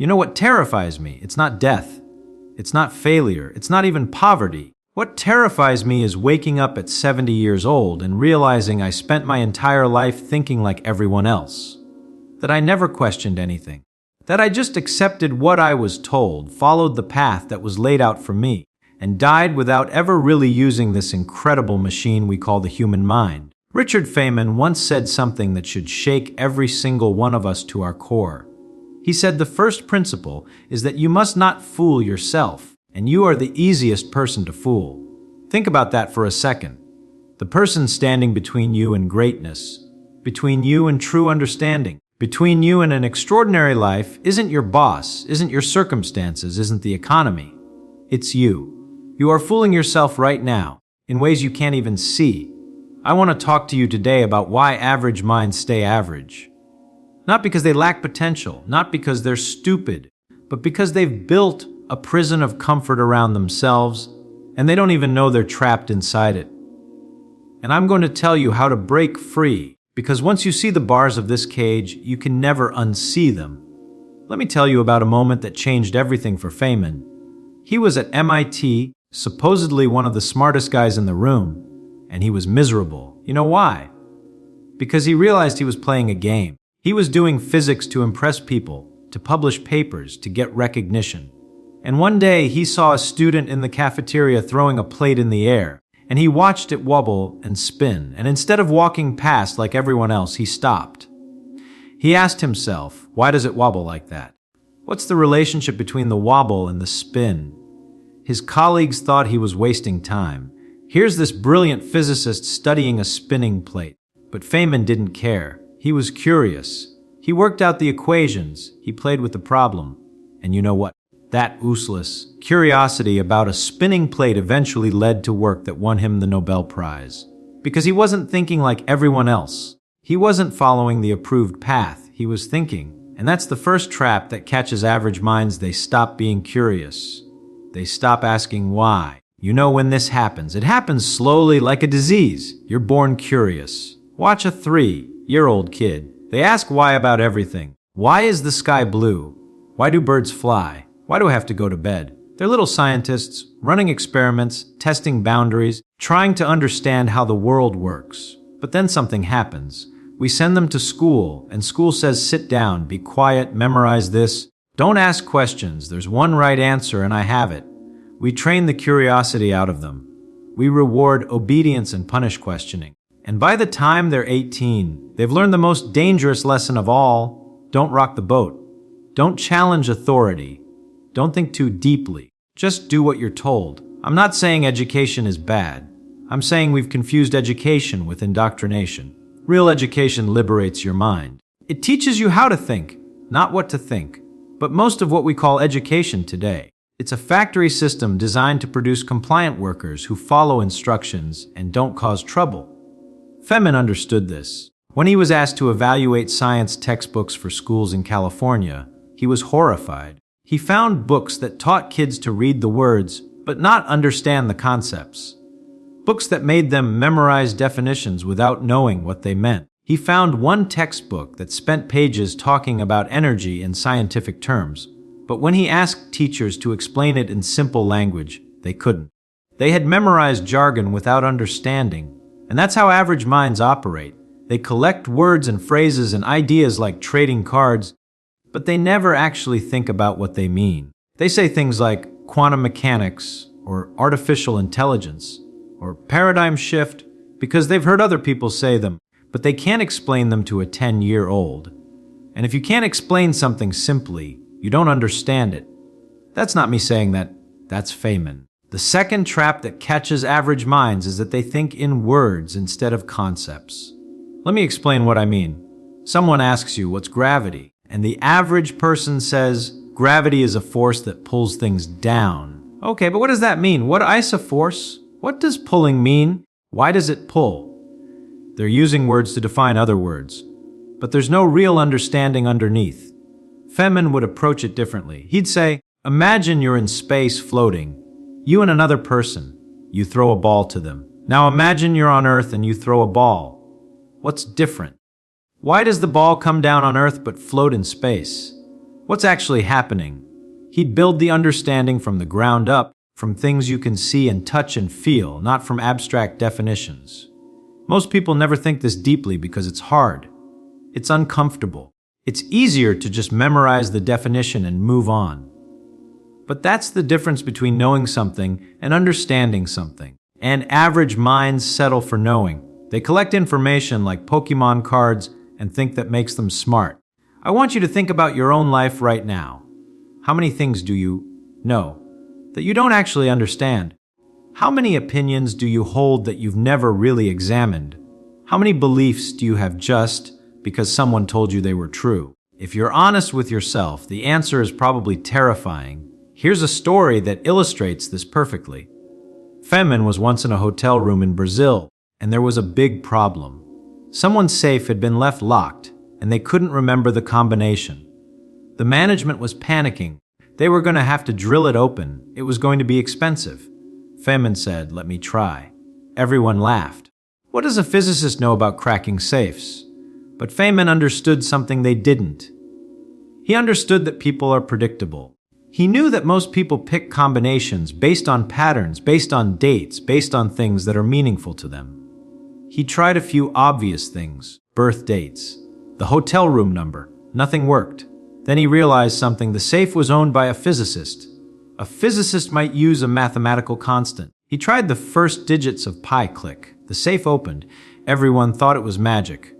You know what terrifies me? It's not death. It's not failure. It's not even poverty. What terrifies me is waking up at 70 years old and realizing I spent my entire life thinking like everyone else. That I never questioned anything. That I just accepted what I was told, followed the path that was laid out for me, and died without ever really using this incredible machine we call the human mind. Richard Feynman once said something that should shake every single one of us to our core. He said the first principle is that you must not fool yourself, and you are the easiest person to fool. Think about that for a second. The person standing between you and greatness, between you and true understanding, between you and an extraordinary life isn't your boss, isn't your circumstances, isn't the economy. It's you. You are fooling yourself right now, in ways you can't even see. I want to talk to you today about why average minds stay average. Not because they lack potential, not because they're stupid, but because they've built a prison of comfort around themselves, and they don't even know they're trapped inside it. And I'm going to tell you how to break free, because once you see the bars of this cage, you can never unsee them. Let me tell you about a moment that changed everything for Feynman. He was at MIT, supposedly one of the smartest guys in the room, and he was miserable. You know why? Because he realized he was playing a game. He was doing physics to impress people, to publish papers, to get recognition. And one day he saw a student in the cafeteria throwing a plate in the air, and he watched it wobble and spin, and instead of walking past like everyone else, he stopped. He asked himself, why does it wobble like that? What's the relationship between the wobble and the spin? His colleagues thought he was wasting time. Here's this brilliant physicist studying a spinning plate. But Feynman didn't care. He was curious. He worked out the equations. He played with the problem. And you know what? That useless curiosity about a spinning plate eventually led to work that won him the Nobel Prize. Because he wasn't thinking like everyone else. He wasn't following the approved path. He was thinking. And that's the first trap that catches average minds. They stop being curious. They stop asking why. You know when this happens. It happens slowly like a disease. You're born curious. Watch a 3-year-old kid. They ask why about everything. Why is the sky blue? Why do birds fly? Why do I have to go to bed? They're little scientists, running experiments, testing boundaries, trying to understand how the world works. But then something happens. We send them to school, and school says, sit down, be quiet, memorize this. Don't ask questions. There's one right answer, and I have it. We train the curiosity out of them. We reward obedience and punish questioning. And by the time they're 18, they've learned the most dangerous lesson of all. Don't rock the boat. Don't challenge authority. Don't think too deeply. Just do what you're told. I'm not saying education is bad. I'm saying we've confused education with indoctrination. Real education liberates your mind. It teaches you how to think, not what to think. But most of what we call education today, it's a factory system designed to produce compliant workers who follow instructions and don't cause trouble. Feynman understood this. When he was asked to evaluate science textbooks for schools in California, he was horrified. He found books that taught kids to read the words, but not understand the concepts. Books that made them memorize definitions without knowing what they meant. He found one textbook that spent pages talking about energy in scientific terms, but when he asked teachers to explain it in simple language, they couldn't. They had memorized jargon without understanding, and that's how average minds operate. They collect words and phrases and ideas like trading cards, but they never actually think about what they mean. They say things like quantum mechanics, or artificial intelligence, or paradigm shift, because they've heard other people say them, but they can't explain them to a 10-year-old. And if you can't explain something simply, you don't understand it. That's not me saying that. That's Feynman. The second trap that catches average minds is that they think in words instead of concepts. Let me explain what I mean. Someone asks you, what's gravity? And the average person says, gravity is a force that pulls things down. Okay, but what does that mean? What is a force? What does pulling mean? Why does it pull? They're using words to define other words, but there's no real understanding underneath. Feynman would approach it differently. He'd say, imagine you're in space floating. You and another person. You throw a ball to them. Now imagine you're on Earth and you throw a ball. What's different? Why does the ball come down on Earth but float in space? What's actually happening? He'd build the understanding from the ground up, from things you can see and touch and feel, not from abstract definitions. Most people never think this deeply because it's hard. It's uncomfortable. It's easier to just memorize the definition and move on. But that's the difference between knowing something and understanding something. And average minds settle for knowing. They collect information like Pokemon cards and think that makes them smart. I want you to think about your own life right now. How many things do you know that you don't actually understand? How many opinions do you hold that you've never really examined? How many beliefs do you have just because someone told you they were true? If you're honest with yourself, the answer is probably terrifying. Here's a story that illustrates this perfectly. Feynman was once in a hotel room in Brazil, and there was a big problem. Someone's safe had been left locked, and they couldn't remember the combination. The management was panicking. They were going to have to drill it open. It was going to be expensive. Feynman said, "Let me try." Everyone laughed. What does a physicist know about cracking safes? But Feynman understood something they didn't. He understood that people are predictable. He knew that most people pick combinations based on patterns, based on dates, based on things that are meaningful to them. He tried a few obvious things: birth dates, the hotel room number. Nothing worked. Then he realized something: the safe was owned by a physicist. A physicist might use a mathematical constant. He tried the first digits of pi. Click. The safe opened. Everyone thought it was magic.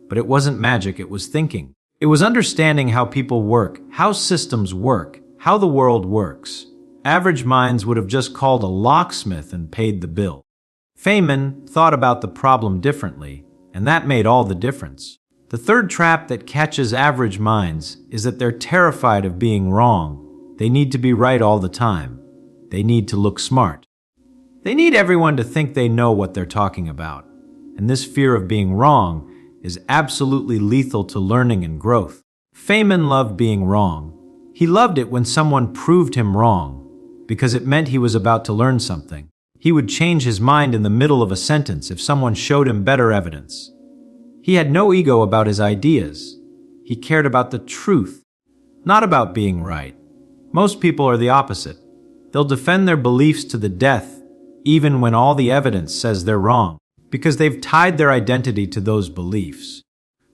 But it wasn't magic, it was thinking. It was understanding how people work, how systems work, how the world works. Average minds would have just called a locksmith and paid the bill. Feynman thought about the problem differently, and that made all the difference. The third trap that catches average minds is that they're terrified of being wrong. They need to be right all the time. They need to look smart. They need everyone to think they know what they're talking about. And this fear of being wrong is absolutely lethal to learning and growth. Feynman loved being wrong. He loved it when someone proved him wrong, because it meant he was about to learn something. He would change his mind in the middle of a sentence if someone showed him better evidence. He had no ego about his ideas. He cared about the truth, not about being right. Most people are the opposite. They'll defend their beliefs to the death, even when all the evidence says they're wrong, because they've tied their identity to those beliefs.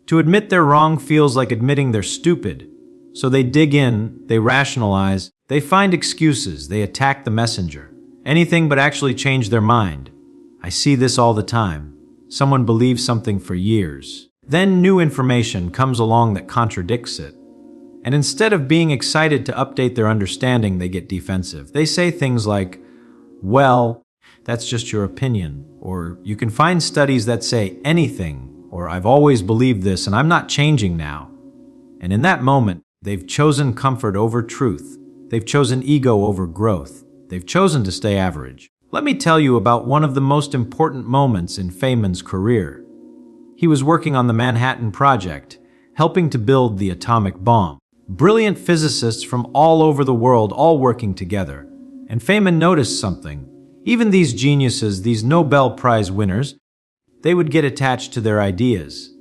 To admit they're wrong feels like admitting they're stupid. So they dig in, they rationalize, they find excuses, they attack the messenger. Anything but actually change their mind. I see this all the time. Someone believes something for years. Then new information comes along that contradicts it. And instead of being excited to update their understanding, they get defensive. They say things like, "Well, that's just your opinion," or "You can find studies that say anything," or "I've always believed this and I'm not changing now." And in that moment, they've chosen comfort over truth. They've chosen ego over growth. They've chosen to stay average. Let me tell you about one of the most important moments in Feynman's career. He was working on the Manhattan Project, helping to build the atomic bomb. Brilliant physicists from all over the world all working together. And Feynman noticed something. Even these geniuses, these Nobel Prize winners, they would get attached to their ideas.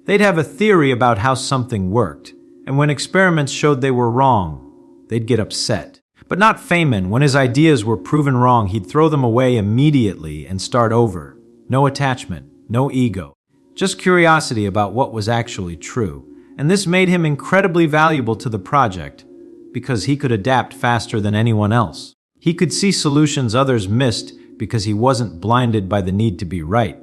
They'd have a theory about how something worked, and when experiments showed they were wrong, they'd get upset. But not Feynman. When his ideas were proven wrong, he'd throw them away immediately and start over. No attachment, no ego, just curiosity about what was actually true. And this made him incredibly valuable to the project because he could adapt faster than anyone else. He could see solutions others missed because he wasn't blinded by the need to be right.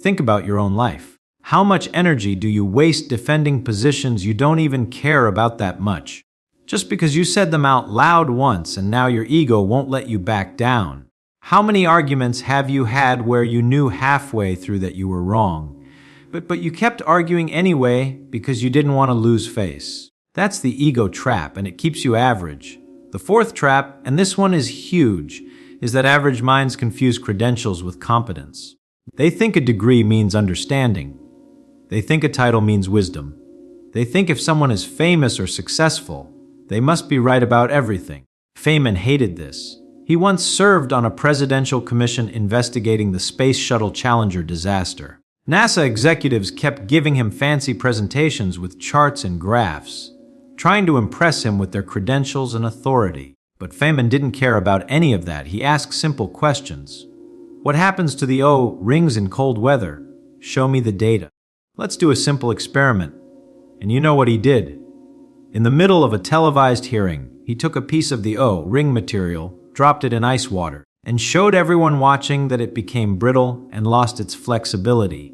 Think about your own life. How much energy do you waste defending positions you don't even care about that much? Just because you said them out loud once and now your ego won't let you back down. How many arguments have you had where you knew halfway through that you were wrong, but you kept arguing anyway because you didn't want to lose face? That's the ego trap, and it keeps you average. The fourth trap, and this one is huge, is that average minds confuse credentials with competence. They think a degree means understanding. They think a title means wisdom. They think if someone is famous or successful, they must be right about everything. Feynman hated this. He once served on a presidential commission investigating the Space Shuttle Challenger disaster. NASA executives kept giving him fancy presentations with charts and graphs, trying to impress him with their credentials and authority. But Feynman didn't care about any of that. He asked simple questions. What happens to the O rings in cold weather? Show me the data. Let's do a simple experiment. And you know what he did? In the middle of a televised hearing, he took a piece of the O ring material, dropped it in ice water, and showed everyone watching that it became brittle and lost its flexibility.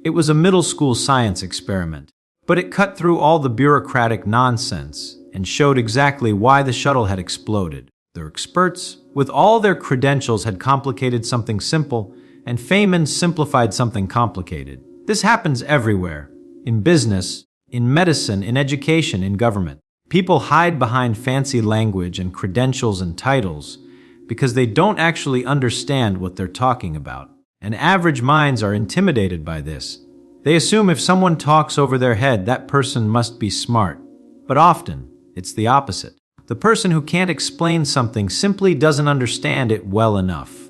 It was a middle school science experiment, but it cut through all the bureaucratic nonsense and showed exactly why the shuttle had exploded. The experts, with all their credentials, had complicated something simple, and Feynman simplified something complicated. This happens everywhere. In business, in medicine, in education, in government. People hide behind fancy language and credentials and titles because they don't actually understand what they're talking about. And average minds are intimidated by this. They assume if someone talks over their head, that person must be smart. But often, it's the opposite. The person who can't explain something simply doesn't understand it well enough.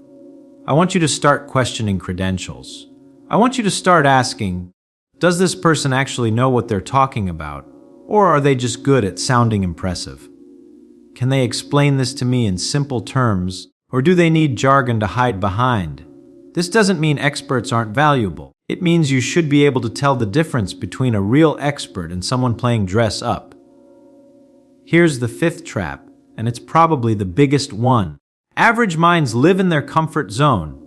I want you to start questioning credentials. I want you to start asking, does this person actually know what they're talking about? Or are they just good at sounding impressive? Can they explain this to me in simple terms, or do they need jargon to hide behind? This doesn't mean experts aren't valuable. It means you should be able to tell the difference between a real expert and someone playing dress up. Here's the fifth trap, and it's probably the biggest one. Average minds live in their comfort zone.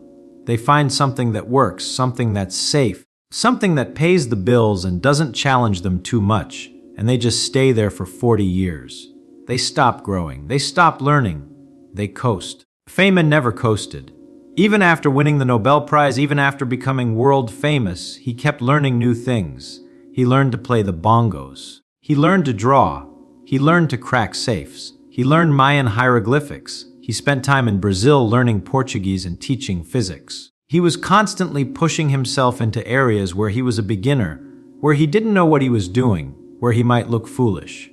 They find something that works, something that's safe, something that pays the bills and doesn't challenge them too much, and they just stay there for 40 years. They stop growing, they stop learning, they coast. Feynman never coasted. Even after winning the Nobel Prize, even after becoming world famous, he kept learning new things. He learned to play the bongos. He learned to draw. He learned to crack safes. He learned Mayan hieroglyphics. He spent time in Brazil learning Portuguese and teaching physics. He was constantly pushing himself into areas where he was a beginner, where he didn't know what he was doing, where he might look foolish.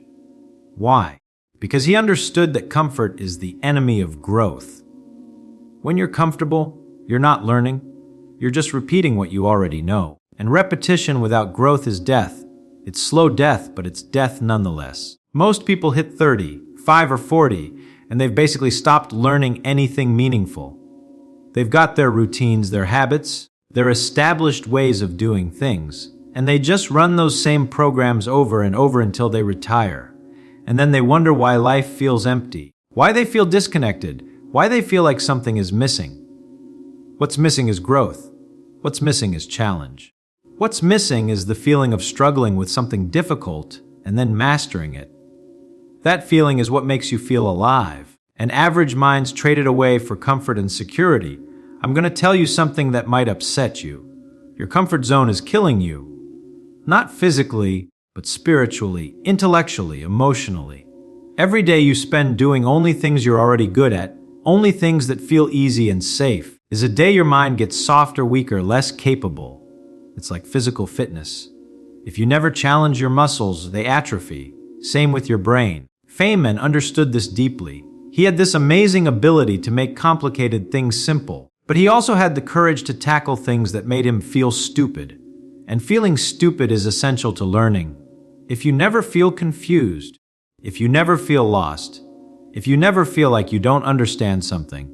Why? Because he understood that comfort is the enemy of growth. When you're comfortable, you're not learning. You're just repeating what you already know. And repetition without growth is death. It's slow death, but it's death nonetheless. Most people hit 30, 5 or 40, and they've basically stopped learning anything meaningful. They've got their routines, their habits, their established ways of doing things, and they just run those same programs over and over until they retire. And then they wonder why life feels empty, why they feel disconnected, why they feel like something is missing. What's missing is growth. What's missing is challenge. What's missing is the feeling of struggling with something difficult and then mastering it. That feeling is what makes you feel alive. And average minds trade it away for comfort and security. I'm going to tell you something that might upset you. Your comfort zone is killing you. Not physically, but spiritually, intellectually, emotionally. Every day you spend doing only things you're already good at, only things that feel easy and safe, is a day your mind gets softer, weaker, less capable. It's like physical fitness. If you never challenge your muscles, they atrophy. Same with your brain. Feynman understood this deeply. He had this amazing ability to make complicated things simple, but he also had the courage to tackle things that made him feel stupid. And feeling stupid is essential to learning. If you never feel confused, if you never feel lost, if you never feel like you don't understand something,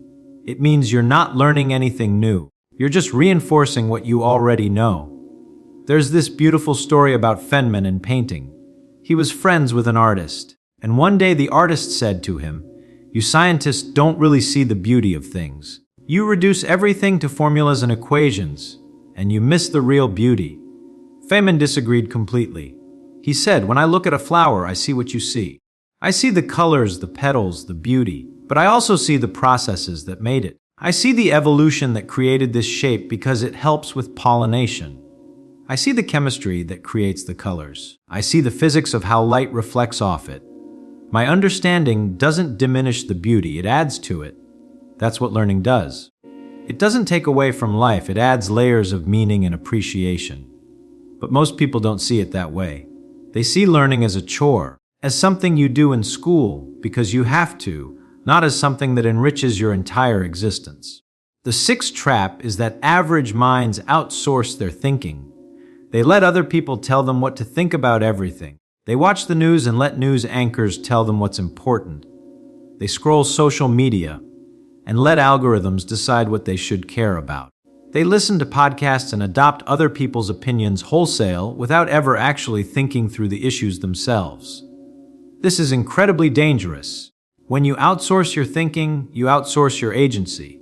it means you're not learning anything new. You're just reinforcing what you already know. There's this beautiful story about Feynman and painting. He was friends with an artist, and one day the artist said to him, "You scientists don't really see the beauty of things. You reduce everything to formulas and equations, and you miss the real beauty." Feynman disagreed completely. He said, "When I look at a flower, I see what you see. I see the colors, the petals, the beauty, but I also see the processes that made it. I see the evolution that created this shape because it helps with pollination. I see the chemistry that creates the colors. I see the physics of how light reflects off it. My understanding doesn't diminish the beauty, it adds to it. That's what learning does. It doesn't take away from life, it adds layers of meaning and appreciation. But most people don't see it that way. They see learning as a chore, as something you do in school because you have to, not as something that enriches your entire existence. The sixth trap is that average minds outsource their thinking. They let other people tell them what to think about everything. They watch the news and let news anchors tell them what's important. They scroll social media and let algorithms decide what they should care about. They listen to podcasts and adopt other people's opinions wholesale without ever actually thinking through the issues themselves. This is incredibly dangerous. When you outsource your thinking, you outsource your agency.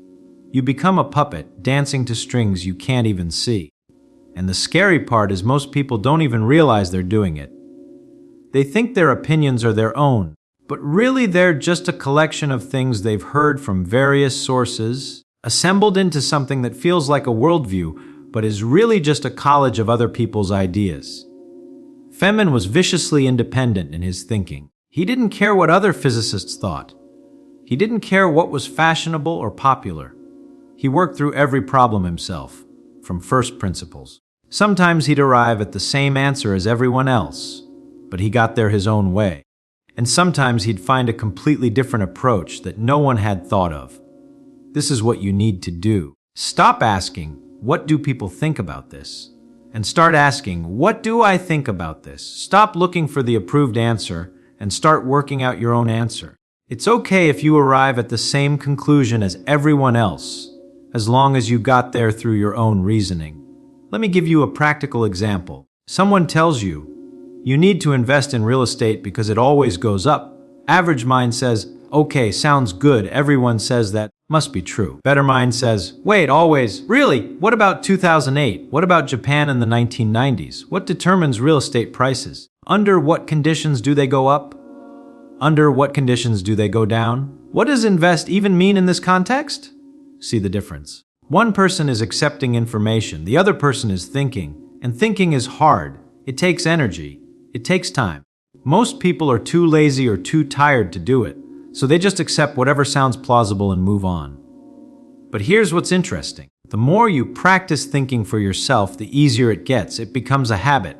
You become a puppet dancing to strings you can't even see. And the scary part is most people don't even realize they're doing it. They think their opinions are their own, but really they're just a collection of things they've heard from various sources, assembled into something that feels like a worldview, but is really just a college of other people's ideas. Feynman was viciously independent in his thinking. He didn't care what other physicists thought. He didn't care what was fashionable or popular. He worked through every problem himself, from first principles. Sometimes he'd arrive at the same answer as everyone else, but he got there his own way. And sometimes he'd find a completely different approach that no one had thought of. This is what you need to do. Stop asking, what do people think about this? And start asking, what do I think about this? Stop looking for the approved answer and start working out your own answer. It's okay if you arrive at the same conclusion as everyone else, as long as you got there through your own reasoning. Let me give you a practical example. Someone tells you, you need to invest in real estate because it always goes up. Average mind says, okay, sounds good. Everyone says that. Must be true. Better mind says, wait, always? Really? What about 2008? What about Japan in the 1990s? What determines real estate prices? Under what conditions do they go up? Under what conditions do they go down? What does invest even mean in this context? See the difference. One person is accepting information, the other person is thinking, and thinking is hard. It takes energy. It takes time. Most people are too lazy or too tired to do it, so they just accept whatever sounds plausible and move on. But here's what's interesting. The more you practice thinking for yourself, the easier it gets. It becomes a habit.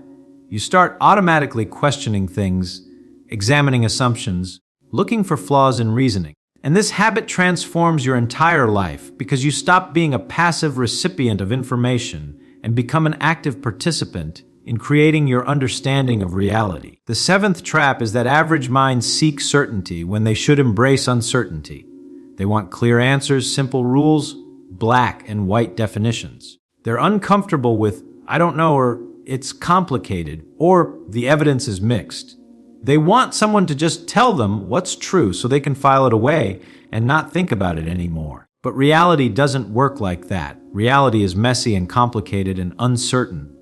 You start automatically questioning things, examining assumptions, looking for flaws in reasoning. And this habit transforms your entire life because you stop being a passive recipient of information and become an active participant in creating your understanding of reality. The seventh trap is that average minds seek certainty when they should embrace uncertainty. They want clear answers, simple rules, black and white definitions. They're uncomfortable with, I don't know, or it's complicated, or the evidence is mixed. They want someone to just tell them what's true so they can file it away and not think about it anymore. But reality doesn't work like that. Reality is messy and complicated and uncertain.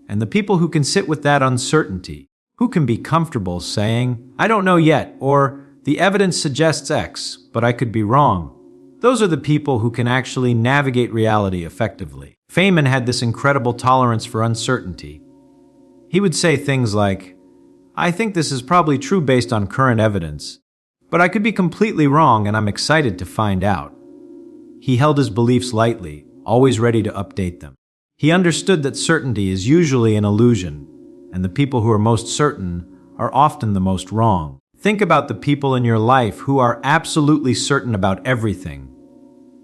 And the people who can sit with that uncertainty, who can be comfortable saying, I don't know yet, or the evidence suggests X, but I could be wrong, those are the people who can actually navigate reality effectively. Feynman had this incredible tolerance for uncertainty. He would say things like, I think this is probably true based on current evidence, but I could be completely wrong and I'm excited to find out. He held his beliefs lightly, always ready to update them. He understood that certainty is usually an illusion, and the people who are most certain are often the most wrong. Think about the people in your life who are absolutely certain about everything.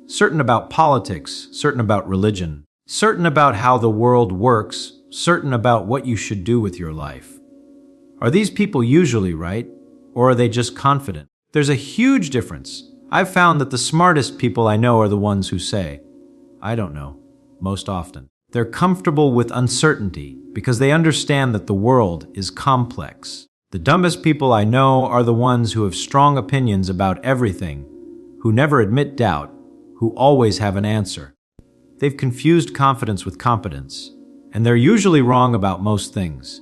Certain about politics, certain about religion, certain about how the world works, certain about what you should do with your life. Are these people usually right, or are they just confident? There's a huge difference. I've found that the smartest people I know are the ones who say, I don't know, most often. They're comfortable with uncertainty because they understand that the world is complex. The dumbest people I know are the ones who have strong opinions about everything, who never admit doubt, who always have an answer. They've confused confidence with competence, and they're usually wrong about most things.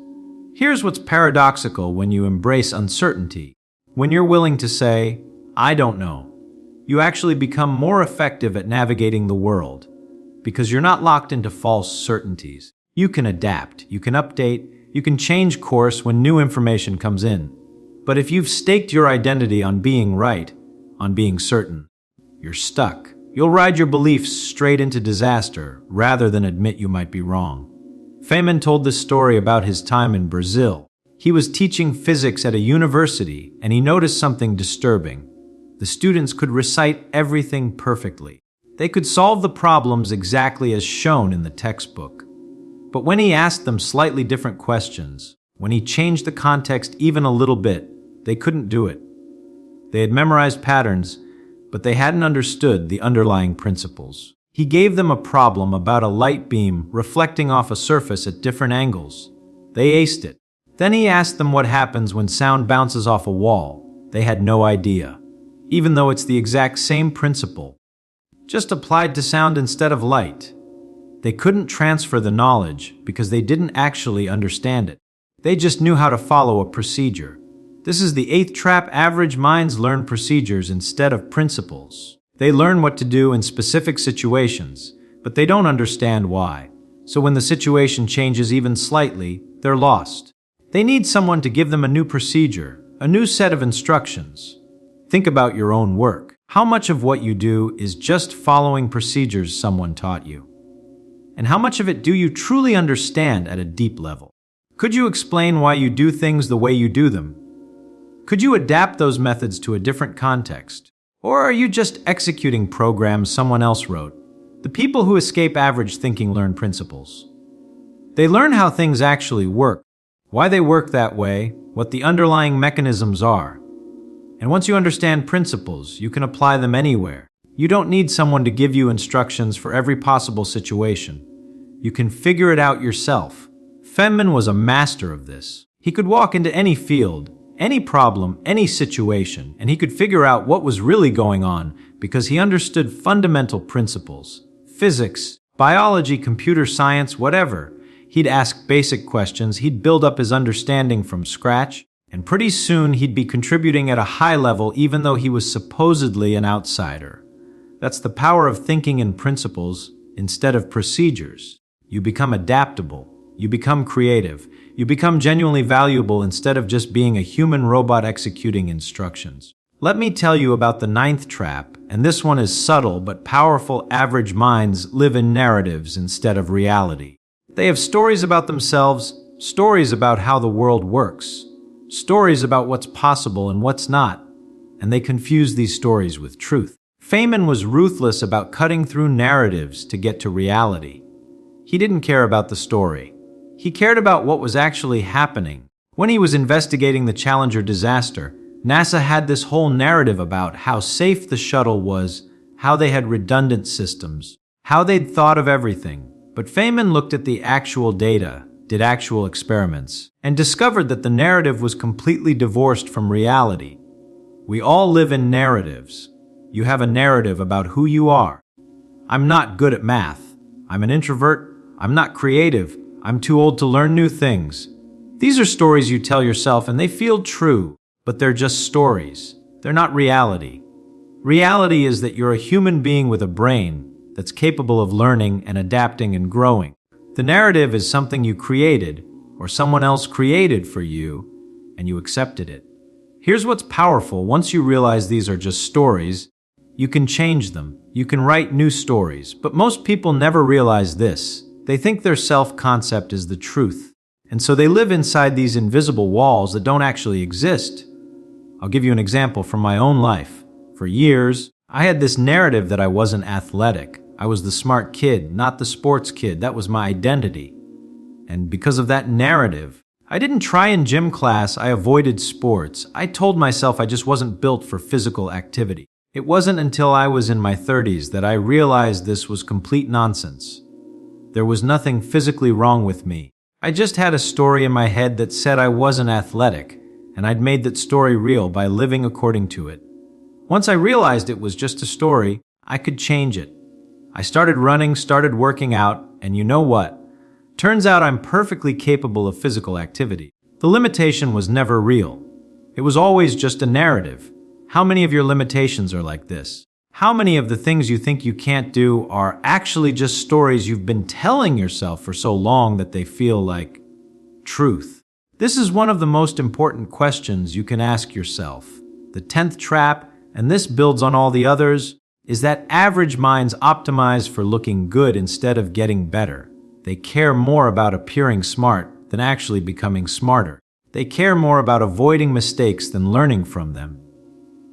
Here's what's paradoxical when you embrace uncertainty. When you're willing to say, I don't know, you actually become more effective at navigating the world. Because you're not locked into false certainties. You can adapt, you can update, you can change course when new information comes in. But if you've staked your identity on being right, on being certain, you're stuck. You'll ride your beliefs straight into disaster rather than admit you might be wrong. Feynman told this story about his time in Brazil. He was teaching physics at a university and he noticed something disturbing. The students could recite everything perfectly. They could solve the problems exactly as shown in the textbook. But when he asked them slightly different questions, When he changed the context even a little bit, they couldn't do it. They had memorized patterns, but they hadn't understood the underlying principles. He gave them a problem about a light beam reflecting off a surface at different angles. They aced it. Then he asked them what happens when sound bounces off a wall. They had no idea, even though it's the exact same principle, just applied to sound instead of light. They couldn't transfer the knowledge because they didn't actually understand it. They just knew how to follow a procedure. This is the 8th trap. Average minds learn procedures instead of principles. They learn what to do in specific situations, but they don't understand why. So when the situation changes even slightly, they're lost. They need someone to give them a new procedure, a new set of instructions. Think about your own work. How much of what you do is just following procedures someone taught you? And how much of it do you truly understand at a deep level? Could you explain why you do things the way you do them? Could you adapt those methods to a different context? Or are you just executing programs someone else wrote? The people who escape average thinking learn principles. They learn how things actually work, why they work that way, what the underlying mechanisms are. And once you understand principles, you can apply them anywhere. You don't need someone to give you instructions for every possible situation. You can figure it out yourself. Feynman was a master of this. He could walk into any field, any problem, any situation, and he could figure out what was really going on because he understood fundamental principles. Physics, biology, computer science, whatever. He'd ask basic questions, he'd build up his understanding from scratch, and pretty soon he'd be contributing at a high level even though he was supposedly an outsider. That's the power of thinking in principles instead of procedures. You become adaptable. You become creative. You become genuinely valuable instead of just being a human robot executing instructions. Let me tell you about the 9th trap, and this one is subtle but powerful. Average minds live in narratives instead of reality. They have stories about themselves, stories about how the world works, stories about what's possible and what's not, and they confuse these stories with truth. Feynman was ruthless about cutting through narratives to get to reality. He didn't care about the story. He cared about what was actually happening. When he was investigating the Challenger disaster, NASA had this whole narrative about how safe the shuttle was, how they had redundant systems, how they'd thought of everything. But Feynman looked at the actual data, did actual experiments, and discovered that the narrative was completely divorced from reality. We all live in narratives. You have a narrative about who you are. I'm not good at math. I'm an introvert. I'm not creative. I'm too old to learn new things. These are stories you tell yourself and they feel true, but they're just stories. They're not reality. Reality is that you're a human being with a brain that's capable of learning and adapting and growing. The narrative is something you created or someone else created for you, and you accepted it. Here's what's powerful. Once you realize these are just stories, you can change them. You can write new stories, but most people never realize this. They think their self-concept is the truth, and so they live inside these invisible walls that don't actually exist. I'll give you an example from my own life. For years, I had this narrative that I wasn't athletic. I was the smart kid, not the sports kid. That was my identity. And because of that narrative, I didn't try in gym class. I avoided sports. I told myself I just wasn't built for physical activity. It wasn't until I was in my 30s that I realized this was complete nonsense. There was nothing physically wrong with me. I just had a story in my head that said I wasn't athletic, and I'd made that story real by living according to it. Once I realized it was just a story, I could change it. I started running, started working out, and you know what? Turns out I'm perfectly capable of physical activity. The limitation was never real. It was always just a narrative. How many of your limitations are like this? How many of the things you think you can't do are actually just stories you've been telling yourself for so long that they feel like truth? This is one of the most important questions you can ask yourself. The 10th trap, and this builds on all the others, is that average minds optimize for looking good instead of getting better. They care more about appearing smart than actually becoming smarter. They care more about avoiding mistakes than learning from them.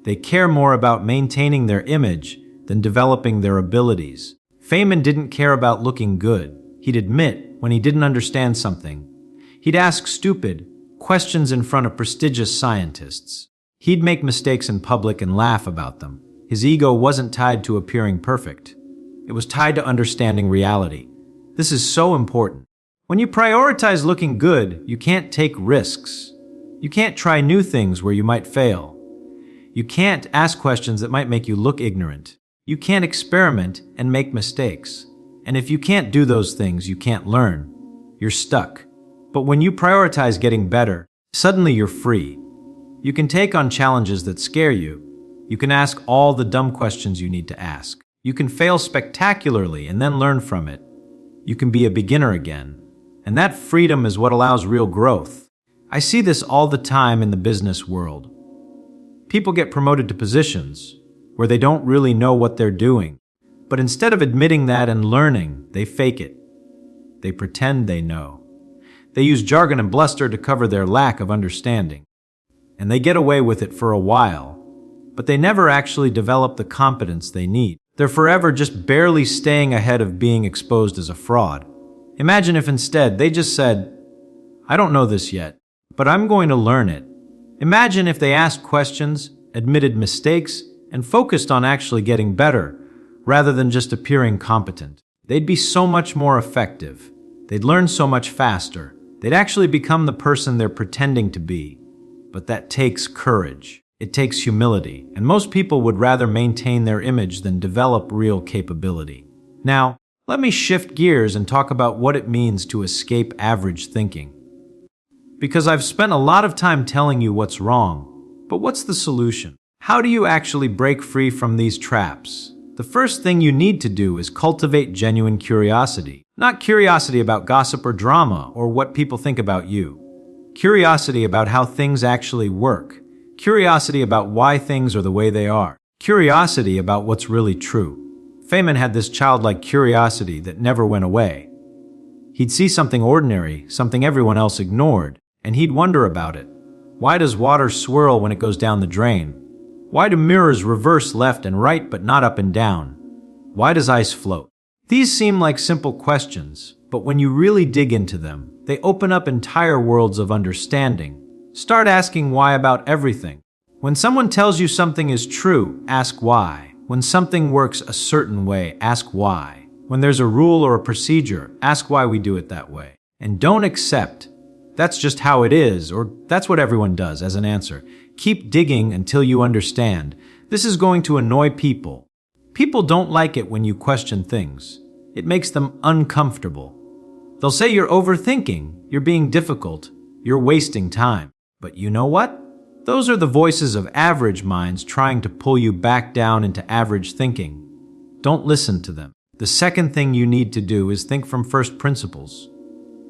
They care more about maintaining their image than developing their abilities. Feynman didn't care about looking good. He'd admit when he didn't understand something. He'd ask stupid, questions in front of prestigious scientists. He'd make mistakes in public and laugh about them. His ego wasn't tied to appearing perfect. It was tied to understanding reality. This is so important. When you prioritize looking good, you can't take risks. You can't try new things where you might fail. You can't ask questions that might make you look ignorant. You can't experiment and make mistakes. And if you can't do those things, you can't learn. You're stuck. But when you prioritize getting better, suddenly you're free. You can take on challenges that scare you. You can ask all the dumb questions you need to ask. You can fail spectacularly and then learn from it. You can be a beginner again. And that freedom is what allows real growth. I see this all the time in the business world. People get promoted to positions where they don't really know what they're doing. But instead of admitting that and learning, they fake it. They pretend they know. They use jargon and bluster to cover their lack of understanding. And they get away with it for a while, but they never actually develop the competence they need. They're forever just barely staying ahead of being exposed as a fraud. Imagine if instead they just said, "I don't know this yet, but I'm going to learn it." Imagine if they asked questions, admitted mistakes, and focused on actually getting better, rather than just appearing competent. They'd be so much more effective. They'd learn so much faster. They'd actually become the person they're pretending to be. But that takes courage. It takes humility, and most people would rather maintain their image than develop real capability. Now, let me shift gears and talk about what it means to escape average thinking. Because I've spent a lot of time telling you what's wrong, but what's the solution? How do you actually break free from these traps? The first thing you need to do is cultivate genuine curiosity. Not curiosity about gossip or drama or what people think about you. Curiosity about how things actually work. Curiosity about why things are the way they are. Curiosity about what's really true. Feynman had this childlike curiosity that never went away. He'd see something ordinary, something everyone else ignored, and he'd wonder about it. Why does water swirl when it goes down the drain? Why do mirrors reverse left and right but not up and down? Why does ice float? These seem like simple questions, but when you really dig into them, they open up entire worlds of understanding. Start asking why about everything. When someone tells you something is true, ask why. When something works a certain way, ask why. When there's a rule or a procedure, ask why we do it that way. And don't accept, "That's just how it is," or "That's what everyone does," as an answer. Keep digging until you understand. This is going to annoy people. People don't like it when you question things. It makes them uncomfortable. They'll say you're overthinking, you're being difficult, you're wasting time. But you know what? Those are the voices of average minds trying to pull you back down into average thinking. Don't listen to them. The second thing you need to do is think from first principles.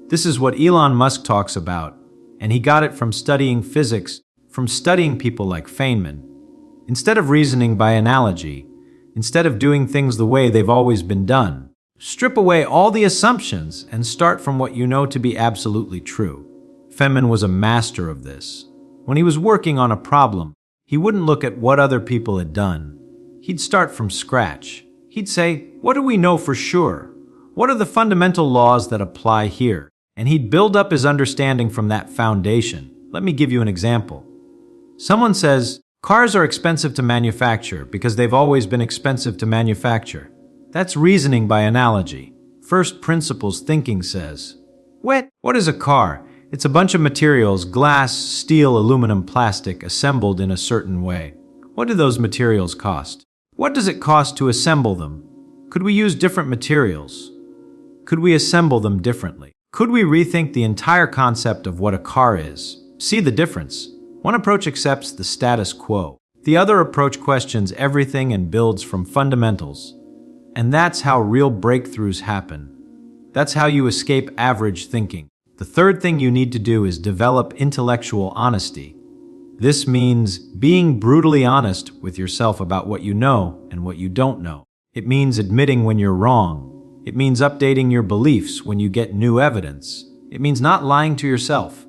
This is what Elon Musk talks about, and he got it from studying physics, from studying people like Feynman. Instead of reasoning by analogy, instead of doing things the way they've always been done, strip away all the assumptions and start from what you know to be absolutely true. Feynman was a master of this. When he was working on a problem, he wouldn't look at what other people had done. He'd start from scratch. He'd say, "What do we know for sure? What are the fundamental laws that apply here?" And he'd build up his understanding from that foundation. Let me give you an example. Someone says, "Cars are expensive to manufacture because they've always been expensive to manufacture." That's reasoning by analogy. First principles thinking says, What is a car? It's a bunch of materials, glass, steel, aluminum, plastic, assembled in a certain way. What do those materials cost? What does it cost to assemble them? Could we use different materials? Could we assemble them differently? Could we rethink the entire concept of what a car is? See the difference. One approach accepts the status quo. The other approach questions everything and builds from fundamentals. And that's how real breakthroughs happen. That's how you escape average thinking. The third thing you need to do is develop intellectual honesty. This means being brutally honest with yourself about what you know and what you don't know. It means admitting when you're wrong. It means updating your beliefs when you get new evidence. It means not lying to yourself.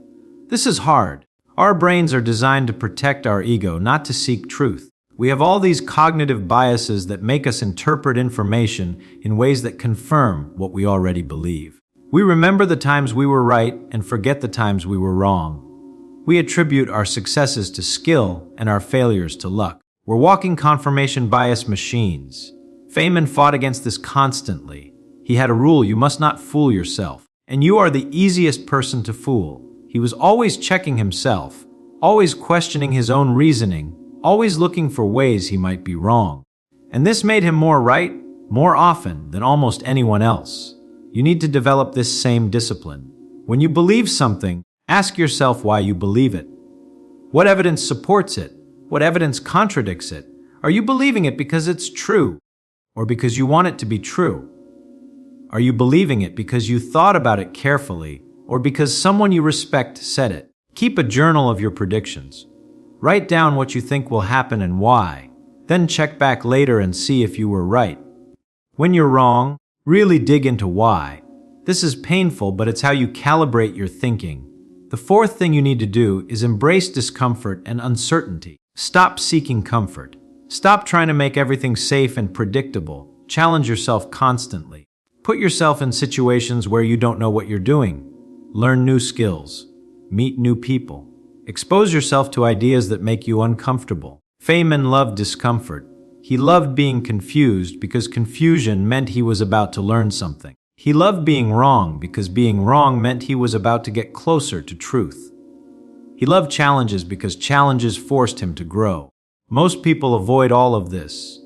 This is hard. Our brains are designed to protect our ego, not to seek truth. We have all these cognitive biases that make us interpret information in ways that confirm what we already believe. We remember the times we were right and forget the times we were wrong. We attribute our successes to skill and our failures to luck. We're walking confirmation bias machines. Feynman fought against this constantly. He had a rule: you must not fool yourself. And you are the easiest person to fool. He was always checking himself, always questioning his own reasoning, always looking for ways he might be wrong. And this made him more right, more often than almost anyone else. You need to develop this same discipline. When you believe something, ask yourself why you believe it. What evidence supports it? What evidence contradicts it? Are you believing it because it's true, or because you want it to be true? Are you believing it because you thought about it carefully, or because someone you respect said it? Keep a journal of your predictions. Write down what you think will happen and why. Then check back later and see if you were right. When you're wrong, really dig into why. This is painful, but it's how you calibrate your thinking. The fourth thing you need to do is embrace discomfort and uncertainty. Stop seeking comfort. Stop trying to make everything safe and predictable. Challenge yourself constantly. Put yourself in situations where you don't know what you're doing. Learn new skills. Meet new people. Expose yourself to ideas that make you uncomfortable. Feynman loved discomfort. He loved being confused because confusion meant he was about to learn something. He loved being wrong because being wrong meant he was about to get closer to truth. He loved challenges because challenges forced him to grow. Most people avoid all of this.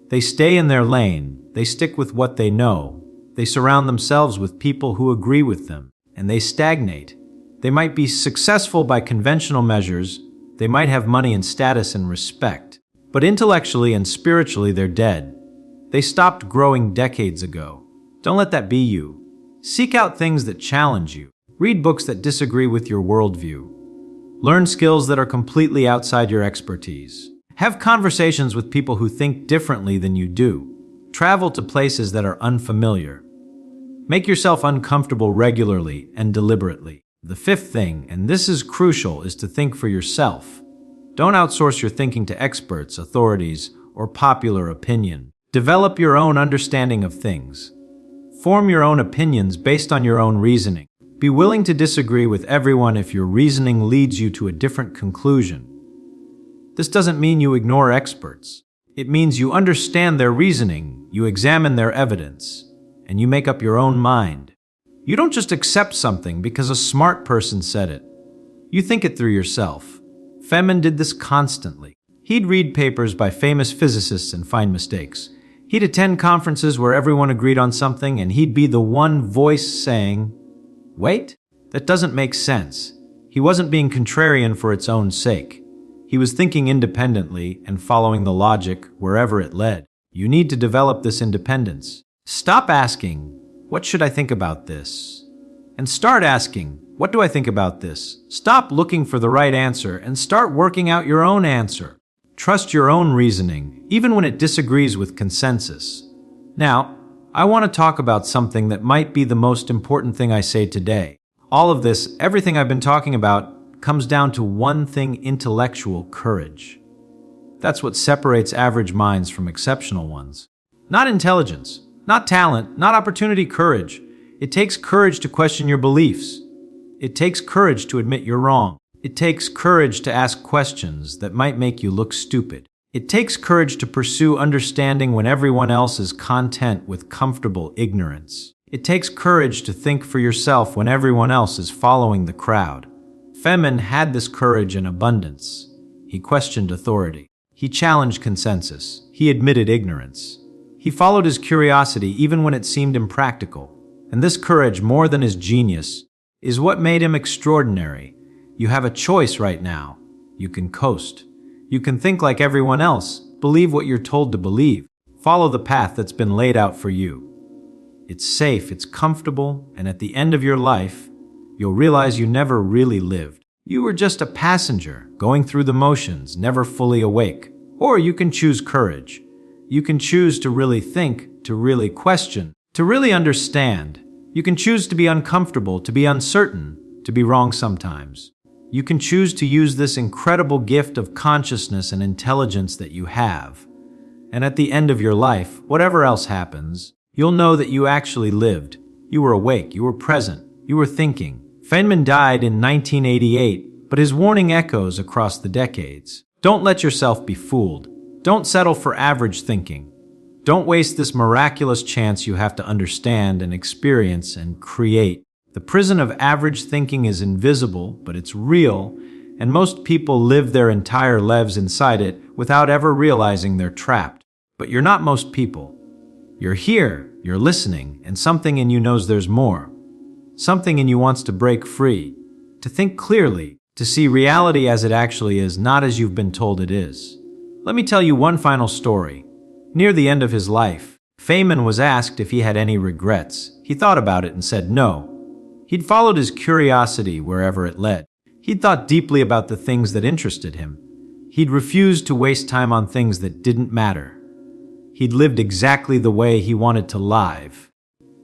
They stay in their lane. They stick with what they know. They surround themselves with people who agree with them, and they stagnate. They might be successful by conventional measures. They might have money and status and respect. But intellectually and spiritually, they're dead. They stopped growing decades ago. Don't let that be you. Seek out things that challenge you. Read books that disagree with your worldview. Learn skills that are completely outside your expertise. Have conversations with people who think differently than you do. Travel to places that are unfamiliar. Make yourself uncomfortable regularly and deliberately. The fifth thing, and this is crucial, is to think for yourself. Don't outsource your thinking to experts, authorities, or popular opinion. Develop your own understanding of things. Form your own opinions based on your own reasoning. Be willing to disagree with everyone if your reasoning leads you to a different conclusion. This doesn't mean you ignore experts. It means you understand their reasoning, you examine their evidence, and you make up your own mind. You don't just accept something because a smart person said it. You think it through yourself. Feynman did this constantly. He'd read papers by famous physicists and find mistakes. He'd attend conferences where everyone agreed on something, and he'd be the one voice saying, "Wait, that doesn't make sense." He wasn't being contrarian for its own sake. He was thinking independently and following the logic wherever it led. You need to develop this independence. Stop asking, "What should I think about this?" and start asking, "What do I think about this?" Stop looking for the right answer and start working out your own answer. Trust your own reasoning, even when it disagrees with consensus. Now, I want to talk about something that might be the most important thing I say today. All of this, everything I've been talking about, comes down to one thing: intellectual courage. That's what separates average minds from exceptional ones. Not intelligence, not talent, not opportunity. Courage. It takes courage to question your beliefs. It takes courage to admit you're wrong. It takes courage to ask questions that might make you look stupid. It takes courage to pursue understanding when everyone else is content with comfortable ignorance. It takes courage to think for yourself when everyone else is following the crowd. Feynman had this courage in abundance. He questioned authority. He challenged consensus. He admitted ignorance. He followed his curiosity even when it seemed impractical. And this courage, more than his genius, is what made him extraordinary. You have a choice right now. You can coast. You can think like everyone else, believe what you're told to believe, follow the path that's been laid out for you. It's safe, it's comfortable, and at the end of your life, you'll realize you never really lived. You were just a passenger, going through the motions, never fully awake. Or you can choose courage. You can choose to really think, to really question, to really understand. You can choose to be uncomfortable, to be uncertain, to be wrong sometimes. You can choose to use this incredible gift of consciousness and intelligence that you have. And at the end of your life, whatever else happens, you'll know that you actually lived. You were awake, you were present, you were thinking. Feynman died in 1988, but his warning echoes across the decades. Don't let yourself be fooled. Don't settle for average thinking. Don't waste this miraculous chance you have to understand and experience and create. The prison of average thinking is invisible, but it's real, and most people live their entire lives inside it without ever realizing they're trapped. But you're not most people. You're here, you're listening, and something in you knows there's more. Something in you wants to break free, to think clearly, to see reality as it actually is, not as you've been told it is. Let me tell you one final story. Near the end of his life, Feynman was asked if he had any regrets. He thought about it and said no. He'd followed his curiosity wherever it led. He'd thought deeply about the things that interested him. He'd refused to waste time on things that didn't matter. He'd lived exactly the way he wanted to live,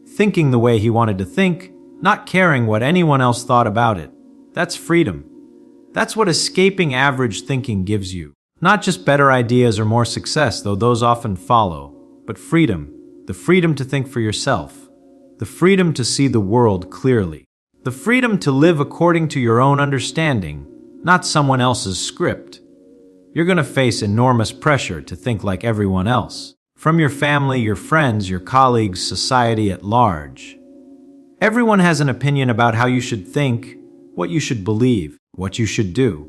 thinking the way he wanted to think, not caring what anyone else thought about it. That's freedom. That's what escaping average thinking gives you. Not just better ideas or more success, though those often follow, but freedom. The freedom to think for yourself. The freedom to see the world clearly. The freedom to live according to your own understanding, not someone else's script. You're going to face enormous pressure to think like everyone else. From your family, your friends, your colleagues, society at large. Everyone has an opinion about how you should think, what you should believe, what you should do.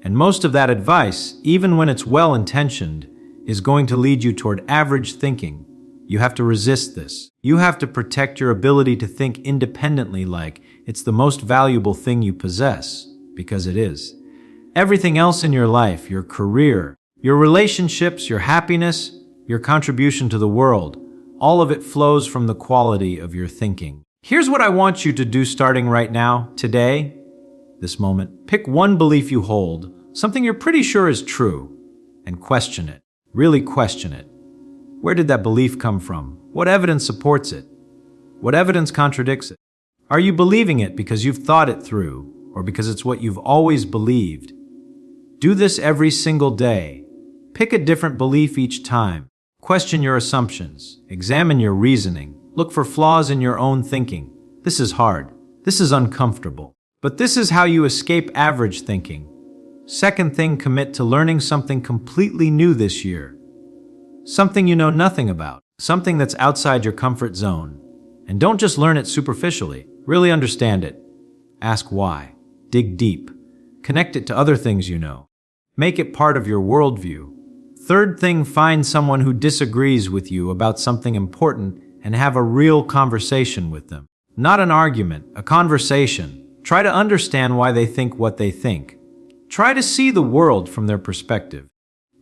And most of that advice, even when it's well-intentioned, is going to lead you toward average thinking. You have to resist this. You have to protect your ability to think independently like it's the most valuable thing you possess, because it is. Everything else in your life, your career, your relationships, your happiness, your contribution to the world, all of it flows from the quality of your thinking. Here's what I want you to do starting right now, today, this moment. Pick one belief you hold, something you're pretty sure is true, and question it. Really question it. Where did that belief come from? What evidence supports it? What evidence contradicts it? Are you believing it because you've thought it through, or because it's what you've always believed? Do this every single day. Pick a different belief each time. Question your assumptions. Examine your reasoning. Look for flaws in your own thinking. This is hard. This is uncomfortable. But this is how you escape average thinking. Second thing, commit to learning something completely new this year. Something you know nothing about. Something that's outside your comfort zone. And don't just learn it superficially. Really understand it. Ask why. Dig deep. Connect it to other things you know. Make it part of your worldview. Third thing, find someone who disagrees with you about something important and have a real conversation with them. Not an argument, a conversation. Try to understand why they think what they think. Try to see the world from their perspective.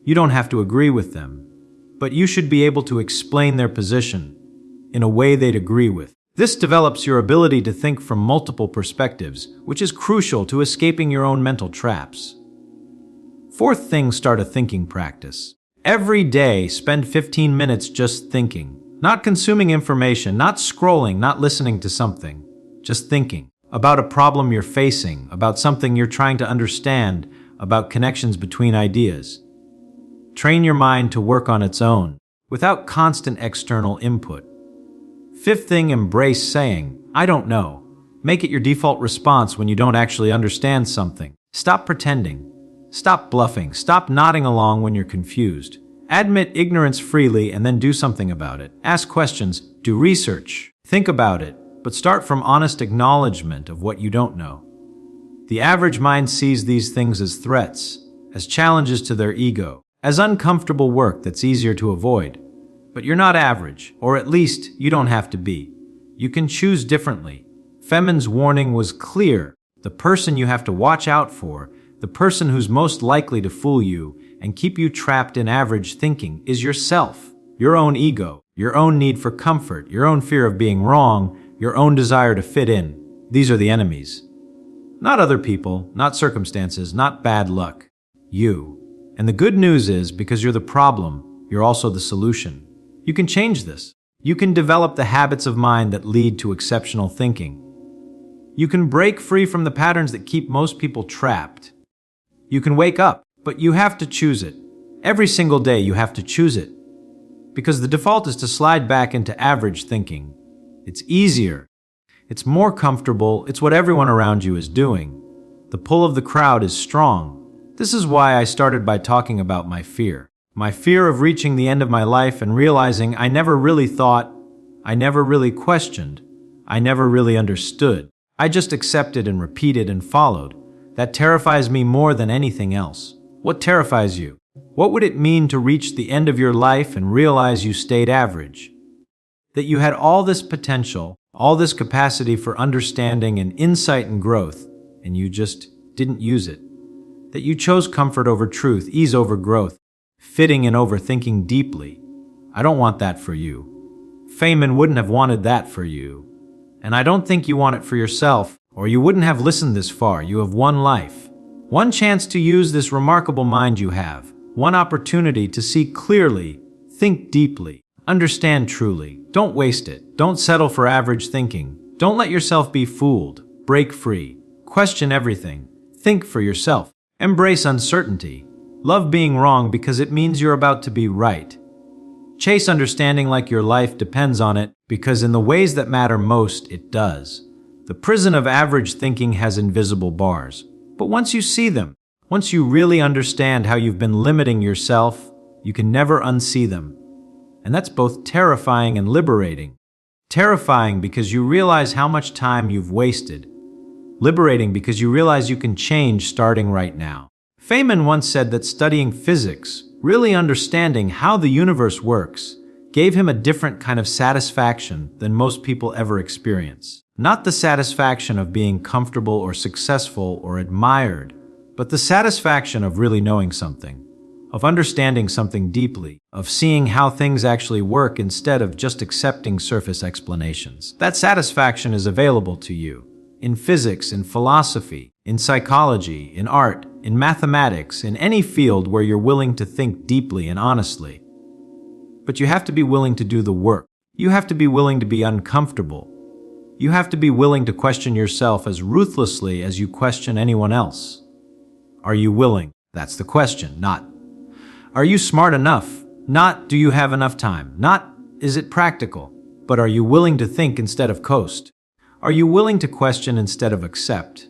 You don't have to agree with them, but you should be able to explain their position in a way they'd agree with. This develops your ability to think from multiple perspectives, which is crucial to escaping your own mental traps. Fourth thing, start a thinking practice. Every day, spend 15 minutes just thinking. Not consuming information, not scrolling, not listening to something. Just thinking about a problem you're facing, about something you're trying to understand, about connections between ideas. Train your mind to work on its own, without constant external input. Fifth thing, embrace saying, I don't know. Make it your default response when you don't actually understand something. Stop pretending. Stop bluffing. Stop nodding along when you're confused. Admit ignorance freely and then do something about it. Ask questions. Do research. Think about it, but start from honest acknowledgement of what you don't know. The average mind sees these things as threats, as challenges to their ego, as uncomfortable work that's easier to avoid. But you're not average, or at least you don't have to be. You can choose differently. Feynman's warning was clear. The person you have to watch out for, the person who's most likely to fool you and keep you trapped in average thinking, is yourself, your own ego, your own need for comfort, your own fear of being wrong, your own desire to fit in. These are the enemies. Not other people, not circumstances, not bad luck. You. And the good news is, because you're the problem, you're also the solution. You can change this. You can develop the habits of mind that lead to exceptional thinking. You can break free from the patterns that keep most people trapped. You can wake up, but you have to choose it. Every single day you have to choose it. Because the default is to slide back into average thinking. It's easier. It's more comfortable. It's what everyone around you is doing. The pull of the crowd is strong. This is why I started by talking about my fear. My fear of reaching the end of my life and realizing I never really thought, I never really questioned, I never really understood. I just accepted and repeated and followed. That terrifies me more than anything else. What terrifies you? What would it mean to reach the end of your life and realize you stayed average? That you had all this potential, all this capacity for understanding and insight and growth, and you just didn't use it. That you chose comfort over truth, ease over growth, fitting and over thinking deeply. I don't want that for you. Feynman wouldn't have wanted that for you. And I don't think you want it for yourself, or you wouldn't have listened this far. You have one life, one chance to use this remarkable mind you have, one opportunity to see clearly, think deeply, understand truly. Don't waste it. Don't settle for average thinking. Don't let yourself be fooled. Break free. Question everything. Think for yourself. Embrace uncertainty. Love being wrong because it means you're about to be right. Chase understanding like your life depends on it, because in the ways that matter most, it does. The prison of average thinking has invisible bars. But once you see them, once you really understand how you've been limiting yourself, you can never unsee them. And that's both terrifying and liberating. Terrifying because you realize how much time you've wasted. Liberating because you realize you can change starting right now. Feynman once said that studying physics, really understanding how the universe works, gave him a different kind of satisfaction than most people ever experience. Not the satisfaction of being comfortable or successful or admired, but the satisfaction of really knowing something, of understanding something deeply, of seeing how things actually work instead of just accepting surface explanations. That satisfaction is available to you in physics, in philosophy, in psychology, in art, in mathematics, in any field where you're willing to think deeply and honestly. But you have to be willing to do the work. You have to be willing to be uncomfortable. You have to be willing to question yourself as ruthlessly as you question anyone else. Are you willing? That's the question, not, are you smart enough? Not, do you have enough time? Not, is it practical? But are you willing to think instead of coast? Are you willing to question instead of accept?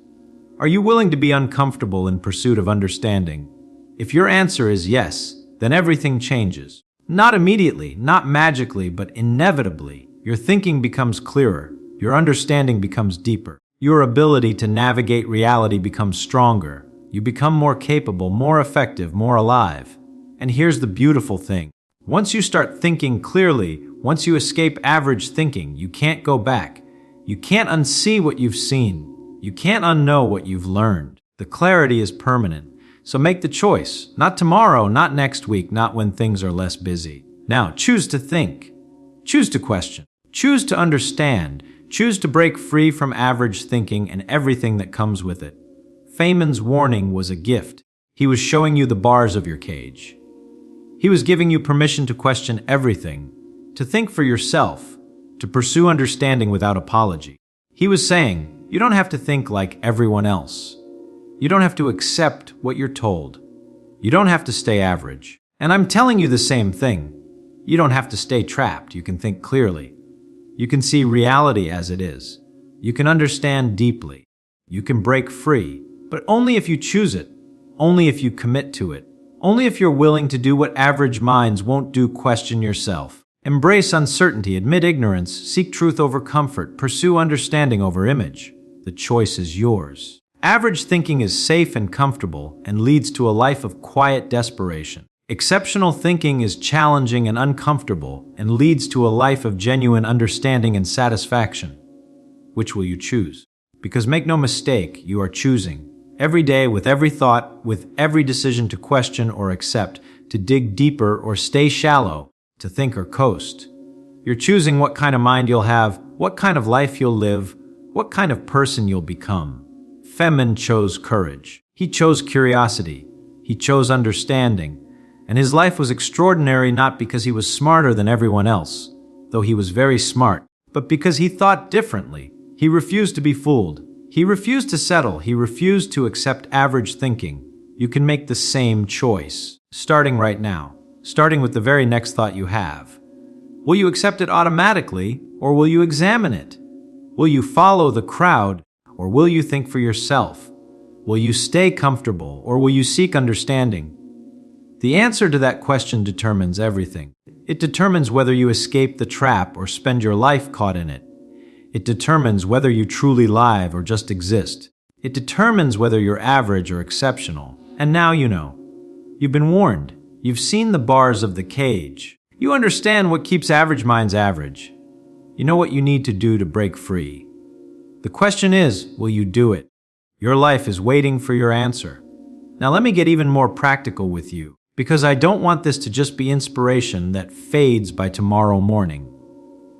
Are you willing to be uncomfortable in pursuit of understanding? If your answer is yes, then everything changes. Not immediately, not magically, but inevitably. Your thinking becomes clearer. Your understanding becomes deeper. Your ability to navigate reality becomes stronger. You become more capable, more effective, more alive. And here's the beautiful thing. Once you start thinking clearly, once you escape average thinking, you can't go back. You can't unsee what you've seen. You can't unknow what you've learned. The clarity is permanent. So make the choice. Not tomorrow, not next week, not when things are less busy. Now, choose to think. Choose to question. Choose to understand. Choose to break free from average thinking and everything that comes with it. Feynman's warning was a gift. He was showing you the bars of your cage. He was giving you permission to question everything, to think for yourself, to pursue understanding without apology. He was saying, you don't have to think like everyone else. You don't have to accept what you're told. You don't have to stay average. And I'm telling you the same thing. You don't have to stay trapped. You can think clearly. You can see reality as it is. You can understand deeply. You can break free, but only if you choose it. Only if you commit to it. Only if you're willing to do what average minds won't do. Question yourself. Embrace uncertainty, admit ignorance, seek truth over comfort, pursue understanding over image. The choice is yours. Average thinking is safe and comfortable and leads to a life of quiet desperation. Exceptional thinking is challenging and uncomfortable and leads to a life of genuine understanding and satisfaction. Which will you choose? Because make no mistake, you are choosing. Every day, with every thought, with every decision to question or accept, to dig deeper or stay shallow, to think or coast. You're choosing what kind of mind you'll have, what kind of life you'll live, what kind of person you'll become. Feynman chose courage. He chose curiosity. He chose understanding. And his life was extraordinary not because he was smarter than everyone else, though he was very smart, but because he thought differently. He refused to be fooled. He refused to settle. He refused to accept average thinking. You can make the same choice, starting right now. Starting with the very next thought you have. Will you accept it automatically, or will you examine it? Will you follow the crowd, or will you think for yourself? Will you stay comfortable, or will you seek understanding? The answer to that question determines everything. It determines whether you escape the trap or spend your life caught in it. It determines whether you truly live or just exist. It determines whether you're average or exceptional. And now you know. You've been warned. You've seen the bars of the cage. You understand what keeps average minds average. You know what you need to do to break free. The question is, will you do it? Your life is waiting for your answer. Now let me get even more practical with you, because I don't want this to just be inspiration that fades by tomorrow morning.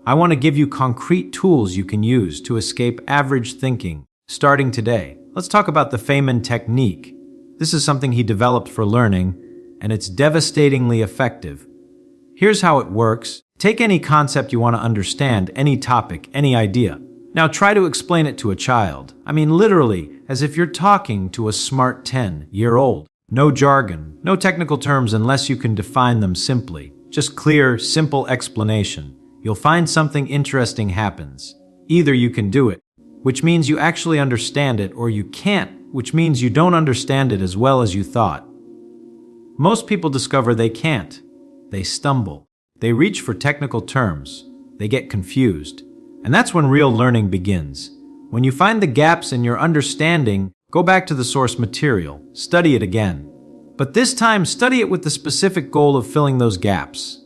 I want to give you concrete tools you can use to escape average thinking, starting today. Let's talk about the Feynman technique. This is something he developed for learning, and it's devastatingly effective. Here's how it works. Take any concept you want to understand, any topic, any idea. Now try to explain it to a child. I mean literally, as if you're talking to a smart 10-year-old. No jargon, no technical terms unless you can define them simply. Just clear, simple explanation. You'll find something interesting happens. Either you can do it, which means you actually understand it, or you can't, which means you don't understand it as well as you thought. Most people discover they can't. They stumble. They reach for technical terms. They get confused. And that's when real learning begins. When you find the gaps in your understanding, go back to the source material, study it again. But this time, study it with the specific goal of filling those gaps.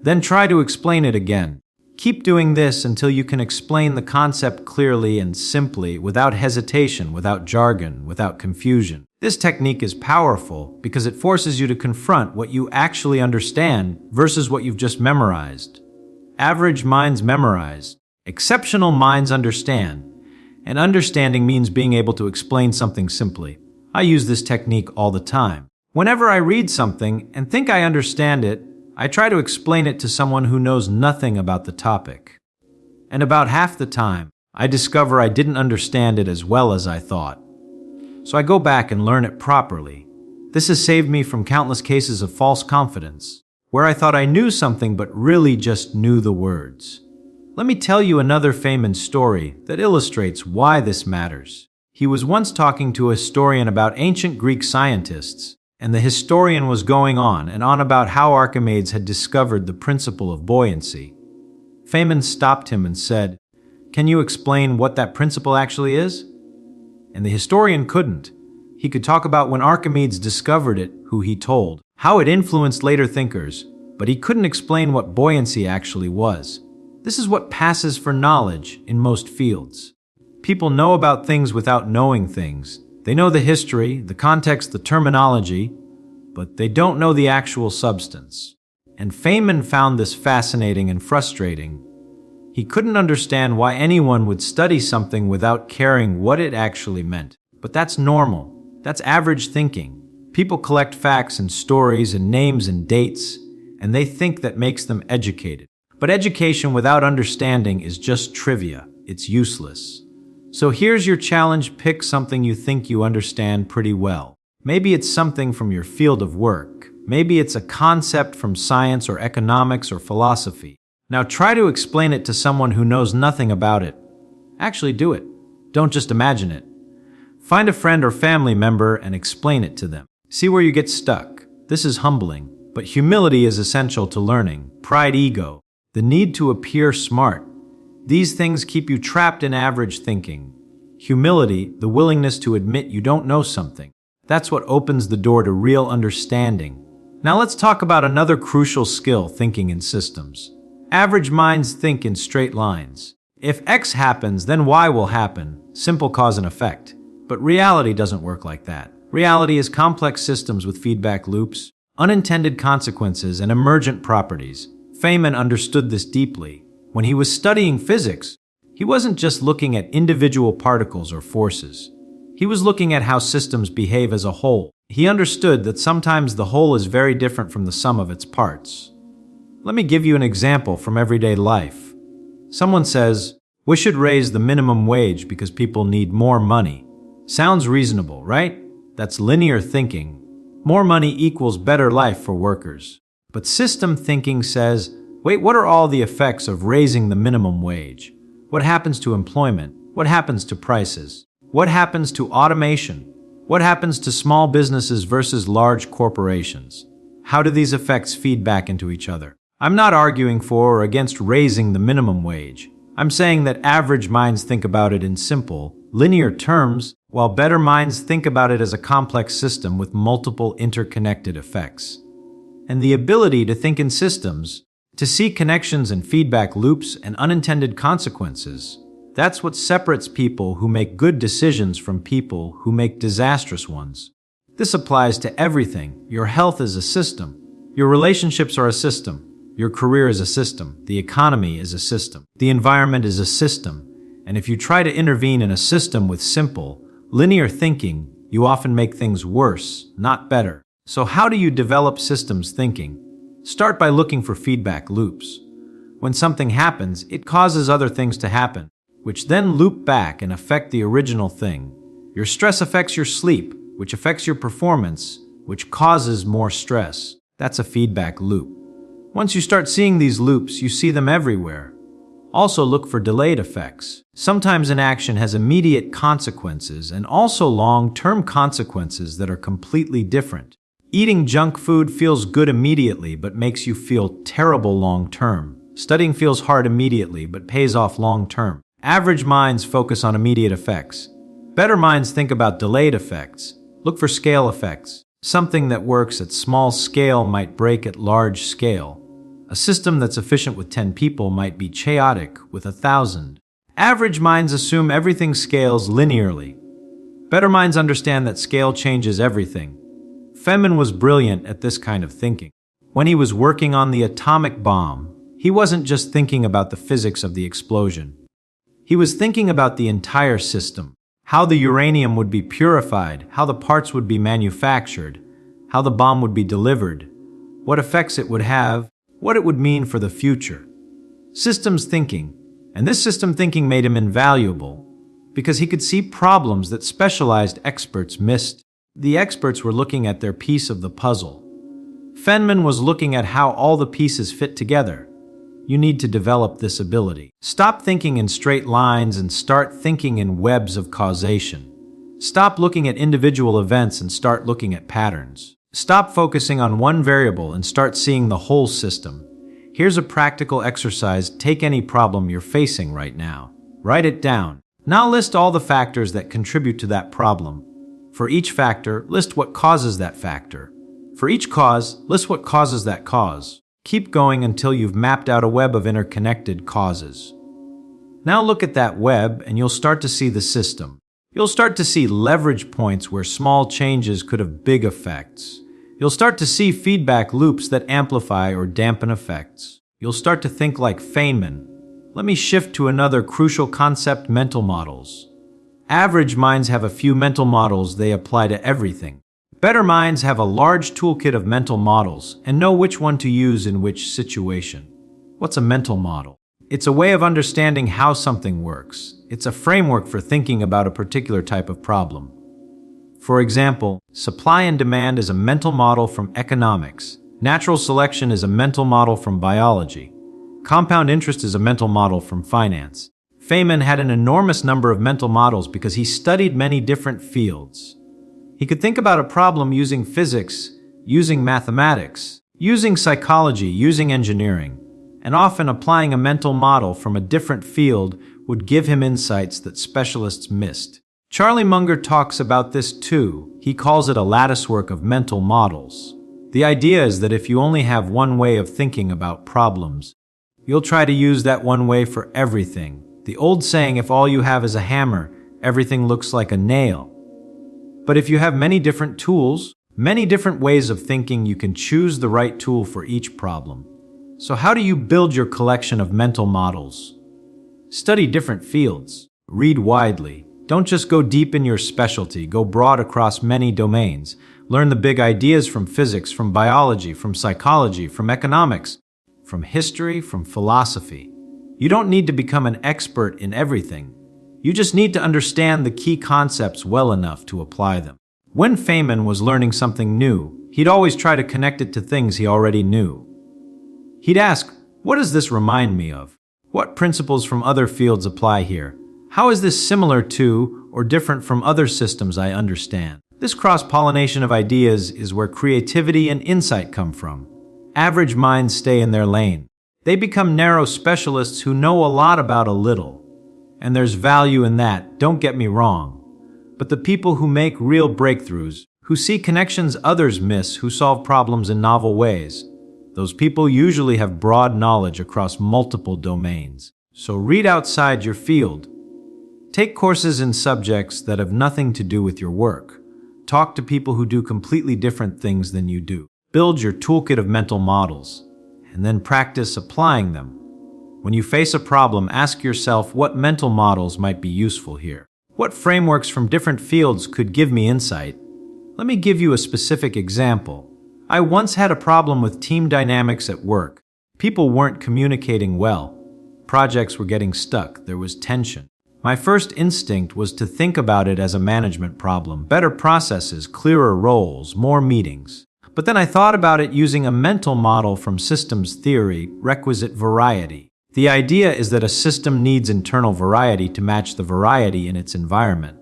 Then try to explain it again. Keep doing this until you can explain the concept clearly and simply, without hesitation, without jargon, without confusion. This technique is powerful because it forces you to confront what you actually understand versus what you've just memorized. Average minds memorize. Exceptional minds understand. And understanding means being able to explain something simply. I use this technique all the time. Whenever I read something and think I understand it, I try to explain it to someone who knows nothing about the topic. And about half the time, I discover I didn't understand it as well as I thought. So I go back and learn it properly. This has saved me from countless cases of false confidence, where I thought I knew something but really just knew the words. Let me tell you another Feynman story that illustrates why this matters. He was once talking to a historian about ancient Greek scientists, and the historian was going on and on about how Archimedes had discovered the principle of buoyancy. Feynman stopped him and said, "Can you explain what that principle actually is?" And the historian couldn't. He could talk about when Archimedes discovered it, who he told, how it influenced later thinkers, but he couldn't explain what buoyancy actually was. This is what passes for knowledge in most fields. People know about things without knowing things. They know the history, the context, the terminology, but they don't know the actual substance. And Feynman found this fascinating and frustrating. He couldn't understand why anyone would study something without caring what it actually meant. But that's normal. That's average thinking. People collect facts and stories and names and dates, and they think that makes them educated. But education without understanding is just trivia. It's useless. So here's your challenge. Pick something you think you understand pretty well. Maybe it's something from your field of work. Maybe it's a concept from science or economics or philosophy. Now try to explain it to someone who knows nothing about it. Actually do it. Don't just imagine it. Find a friend or family member and explain it to them. See where you get stuck. This is humbling, but humility is essential to learning. Pride, ego, the need to appear smart. These things keep you trapped in average thinking. Humility, the willingness to admit you don't know something. That's what opens the door to real understanding. Now let's talk about another crucial skill, thinking in systems. Average minds think in straight lines. If X happens, then Y will happen. Simple cause and effect. But reality doesn't work like that. Reality is complex systems with feedback loops, unintended consequences, and emergent properties. Feynman understood this deeply. When he was studying physics, he wasn't just looking at individual particles or forces. He was looking at how systems behave as a whole. He understood that sometimes the whole is very different from the sum of its parts. Let me give you an example from everyday life. Someone says, "We should raise the minimum wage because people need more money." Sounds reasonable, right? That's linear thinking. More money equals better life for workers. But system thinking says, wait, what are all the effects of raising the minimum wage? What happens to employment? What happens to prices? What happens to automation? What happens to small businesses versus large corporations? How do these effects feed back into each other? I'm not arguing for or against raising the minimum wage. I'm saying that average minds think about it in simple, linear terms, while better minds think about it as a complex system with multiple interconnected effects. And the ability to think in systems, to see connections and feedback loops and unintended consequences, that's what separates people who make good decisions from people who make disastrous ones. This applies to everything. Your health is a system. Your relationships are a system. Your career is a system. The economy is a system. The environment is a system. And if you try to intervene in a system with simple, linear thinking, you often make things worse, not better. So how do you develop systems thinking? Start by looking for feedback loops. When something happens, it causes other things to happen, which then loop back and affect the original thing. Your stress affects your sleep, which affects your performance, which causes more stress. That's a feedback loop. Once you start seeing these loops, you see them everywhere. Also look for delayed effects. Sometimes an action has immediate consequences and also long-term consequences that are completely different. Eating junk food feels good immediately but makes you feel terrible long-term. Studying feels hard immediately but pays off long-term. Average minds focus on immediate effects. Better minds think about delayed effects. Look for scale effects. Something that works at small scale might break at large scale. A system that's efficient with 10 people might be chaotic with 1,000. Average minds assume everything scales linearly. Better minds understand that scale changes everything. Feynman was brilliant at this kind of thinking. When he was working on the atomic bomb, he wasn't just thinking about the physics of the explosion. He was thinking about the entire system, how the uranium would be purified, how the parts would be manufactured, how the bomb would be delivered, what effects it would have, what it would mean for the future. Systems thinking, and this system thinking made him invaluable because he could see problems that specialized experts missed. The experts were looking at their piece of the puzzle. Feynman was looking at how all the pieces fit together. You need to develop this ability. Stop thinking in straight lines and start thinking in webs of causation. Stop looking at individual events and start looking at patterns. Stop focusing on one variable and start seeing the whole system. Here's a practical exercise. Take any problem you're facing right now. Write it down. Now list all the factors that contribute to that problem. For each factor, list what causes that factor. For each cause, list what causes that cause. Keep going until you've mapped out a web of interconnected causes. Now look at that web and you'll start to see the system. You'll start to see leverage points where small changes could have big effects. You'll start to see feedback loops that amplify or dampen effects. You'll start to think like Feynman. Let me shift to another crucial concept: mental models. Average minds have a few mental models they apply to everything. Better minds have a large toolkit of mental models and know which one to use in which situation. What's a mental model? It's a way of understanding how something works. It's a framework for thinking about a particular type of problem. For example, supply and demand is a mental model from economics. Natural selection is a mental model from biology. Compound interest is a mental model from finance. Feynman had an enormous number of mental models because he studied many different fields. He could think about a problem using physics, using mathematics, using psychology, using engineering, and often applying a mental model from a different field would give him insights that specialists missed. Charlie Munger talks about this too. He calls it a latticework of mental models. The idea is that if you only have one way of thinking about problems, you'll try to use that one way for everything. The old saying, if all you have is a hammer, everything looks like a nail. But if you have many different tools, many different ways of thinking, you can choose the right tool for each problem. So how do you build your collection of mental models? Study different fields. Read widely. Don't just go deep in your specialty. Go broad across many domains. Learn the big ideas from physics, from biology, from psychology, from economics, from history, from philosophy. You don't need to become an expert in everything. You just need to understand the key concepts well enough to apply them. When Feynman was learning something new, he'd always try to connect it to things he already knew. He'd ask, what does this remind me of? What principles from other fields apply here? How is this similar to or different from other systems I understand? This cross-pollination of ideas is where creativity and insight come from. Average minds stay in their lane. They become narrow specialists who know a lot about a little. And there's value in that, don't get me wrong. But the people who make real breakthroughs, who see connections others miss, who solve problems in novel ways, those people usually have broad knowledge across multiple domains. So read outside your field. Take courses in subjects that have nothing to do with your work. Talk to people who do completely different things than you do. Build your toolkit of mental models, and then practice applying them. When you face a problem, ask yourself what mental models might be useful here. What frameworks from different fields could give me insight? Let me give you a specific example. I once had a problem with team dynamics at work. People weren't communicating well. Projects were getting stuck. There was tension. My first instinct was to think about it as a management problem. Better processes, clearer roles, more meetings. But then I thought about it using a mental model from systems theory, requisite variety. The idea is that a system needs internal variety to match the variety in its environment.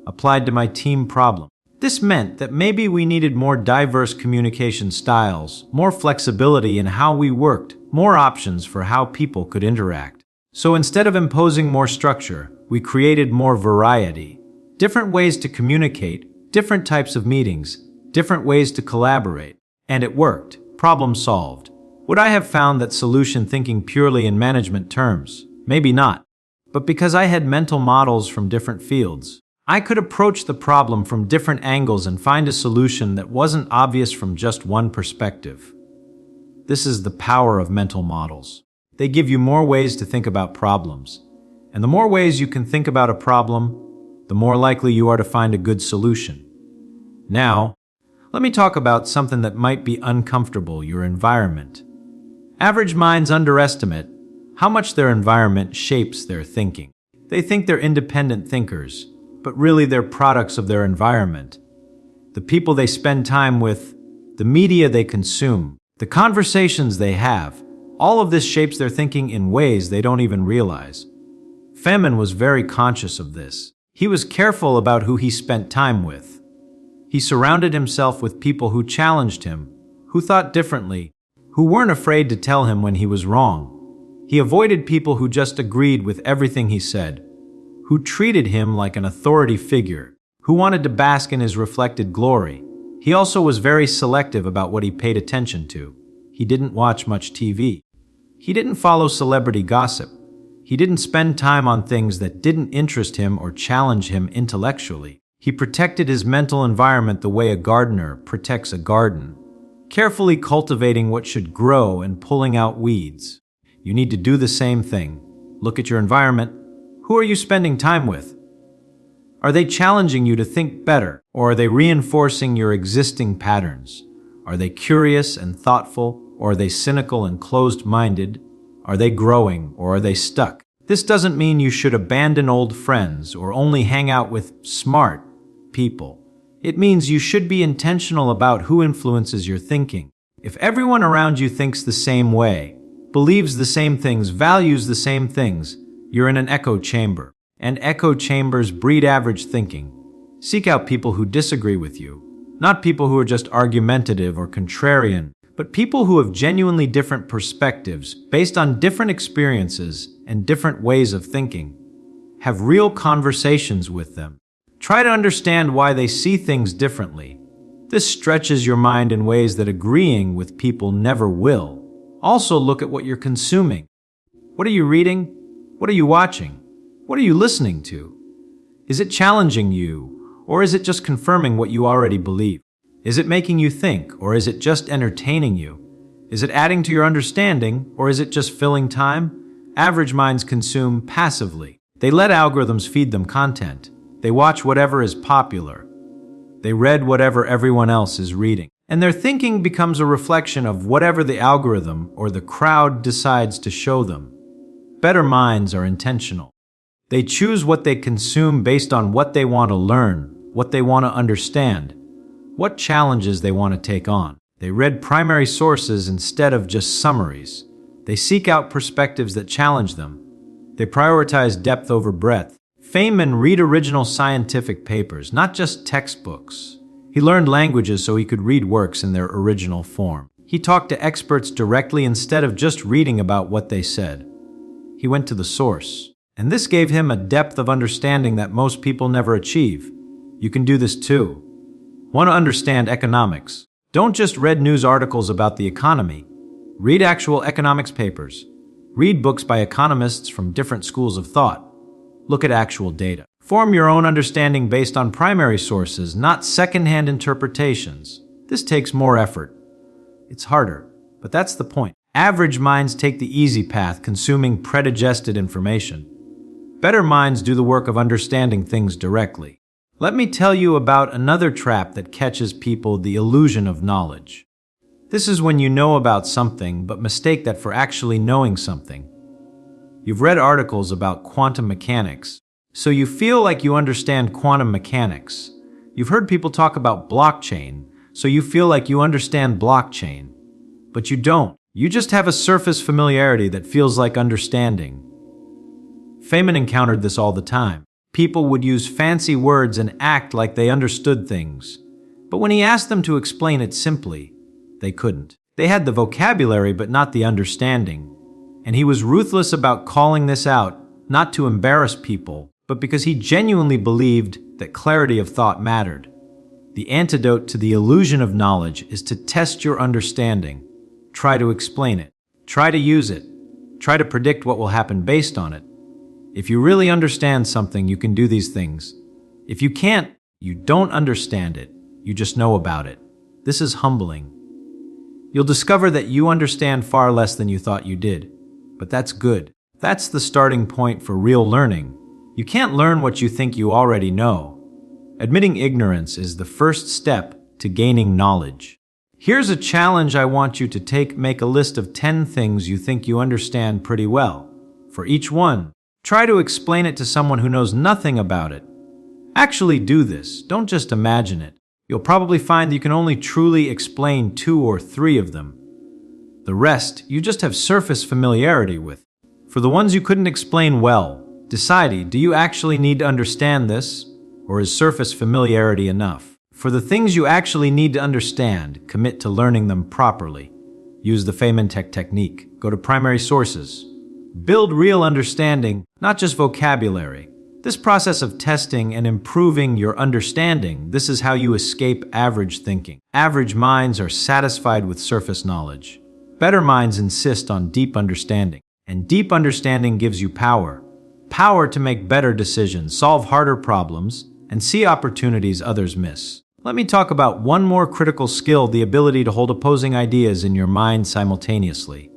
Applied to my team problem. This meant that maybe we needed more diverse communication styles, more flexibility in how we worked, more options for how people could interact. So instead of imposing more structure, we created more variety. Different ways to communicate, different types of meetings, different ways to collaborate. And it worked. Problem solved. Would I have found that solution thinking purely in management terms? Maybe not. But because I had mental models from different fields, I could approach the problem from different angles and find a solution that wasn't obvious from just one perspective. This is the power of mental models. They give you more ways to think about problems. And the more ways you can think about a problem, the more likely you are to find a good solution. Now, let me talk about something that might be uncomfortable: your environment. Average minds underestimate how much their environment shapes their thinking. They think they're independent thinkers, but really they're products of their environment. The people they spend time with, the media they consume, the conversations they have, all of this shapes their thinking in ways they don't even realize. Feynman was very conscious of this. He was careful about who he spent time with. He surrounded himself with people who challenged him, who thought differently, who weren't afraid to tell him when he was wrong. He avoided people who just agreed with everything he said, who treated him like an authority figure, who wanted to bask in his reflected glory. He also was very selective about what he paid attention to. He didn't watch much TV. He didn't follow celebrity gossip. He didn't spend time on things that didn't interest him or challenge him intellectually. He protected his mental environment the way a gardener protects a garden, carefully cultivating what should grow and pulling out weeds. You need to do the same thing. Look at your environment. Who are you spending time with? Are they challenging you to think better, or are they reinforcing your existing patterns? Are they curious and thoughtful, or are they cynical and closed-minded? Are they growing, or are they stuck? This doesn't mean you should abandon old friends or only hang out with smart people. It means you should be intentional about who influences your thinking. If everyone around you thinks the same way, believes the same things, values the same things, you're in an echo chamber. And echo chambers breed average thinking. Seek out people who disagree with you, not people who are just argumentative or contrarian, but people who have genuinely different perspectives based on different experiences and different ways of thinking. Have real conversations with them. Try to understand why they see things differently. This stretches your mind in ways that agreeing with people never will. Also, look at what you're consuming. What are you reading? What are you watching? What are you listening to? Is it challenging you, or is it just confirming what you already believe? Is it making you think, or is it just entertaining you? Is it adding to your understanding, or is it just filling time? Average minds consume passively. They let algorithms feed them content. They watch whatever is popular. They read whatever everyone else is reading. And their thinking becomes a reflection of whatever the algorithm or the crowd decides to show them. Better minds are intentional. They choose what they consume based on what they want to learn, what they want to understand, what challenges they want to take on. They read primary sources instead of just summaries. They seek out perspectives that challenge them. They prioritize depth over breadth. Feynman read original scientific papers, not just textbooks. He learned languages so he could read works in their original form. He talked to experts directly instead of just reading about what they said. He went to the source. And this gave him a depth of understanding that most people never achieve. You can do this too. Want to understand economics? Don't just read news articles about the economy. Read actual economics papers. Read books by economists from different schools of thought. Look at actual data. Form your own understanding based on primary sources, not second-hand interpretations. This takes more effort. It's harder, but that's the point. Average minds take the easy path, consuming predigested information. Better minds do the work of understanding things directly. Let me tell you about another trap that catches people: the illusion of knowledge. This is when you know about something but mistake that for actually knowing something. You've read articles about quantum mechanics, so you feel like you understand quantum mechanics. You've heard people talk about blockchain, so you feel like you understand blockchain. But you don't. You just have a surface familiarity that feels like understanding. Feynman encountered this all the time. People would use fancy words and act like they understood things. But when he asked them to explain it simply, they couldn't. They had the vocabulary but not the understanding. And he was ruthless about calling this out, not to embarrass people, but because he genuinely believed that clarity of thought mattered. The antidote to the illusion of knowledge is to test your understanding. Try to explain it. Try to use it. Try to predict what will happen based on it. If you really understand something, you can do these things. If you can't, you don't understand it. You just know about it. This is humbling. You'll discover that you understand far less than you thought you did. But that's good. That's the starting point for real learning. You can't learn what you think you already know. Admitting ignorance is the first step to gaining knowledge. Here's a challenge I want you to take. Make a list of 10 things you think you understand pretty well. For each one, try to explain it to someone who knows nothing about it. Actually do this. Don't just imagine it. You'll probably find that you can only truly explain 2 or 3 of them. The rest, you just have surface familiarity with. For the ones you couldn't explain well, decide, do you actually need to understand this, or is surface familiarity enough? For the things you actually need to understand, commit to learning them properly. Use the Feynman technique. Go to primary sources. Build real understanding, not just vocabulary. This process of testing and improving your understanding, this is how you escape average thinking. Average minds are satisfied with surface knowledge. Better minds insist on deep understanding. And deep understanding gives you power. Power to make better decisions, solve harder problems, and see opportunities others miss. Let me talk about one more critical skill: the ability to hold opposing ideas in your mind simultaneously.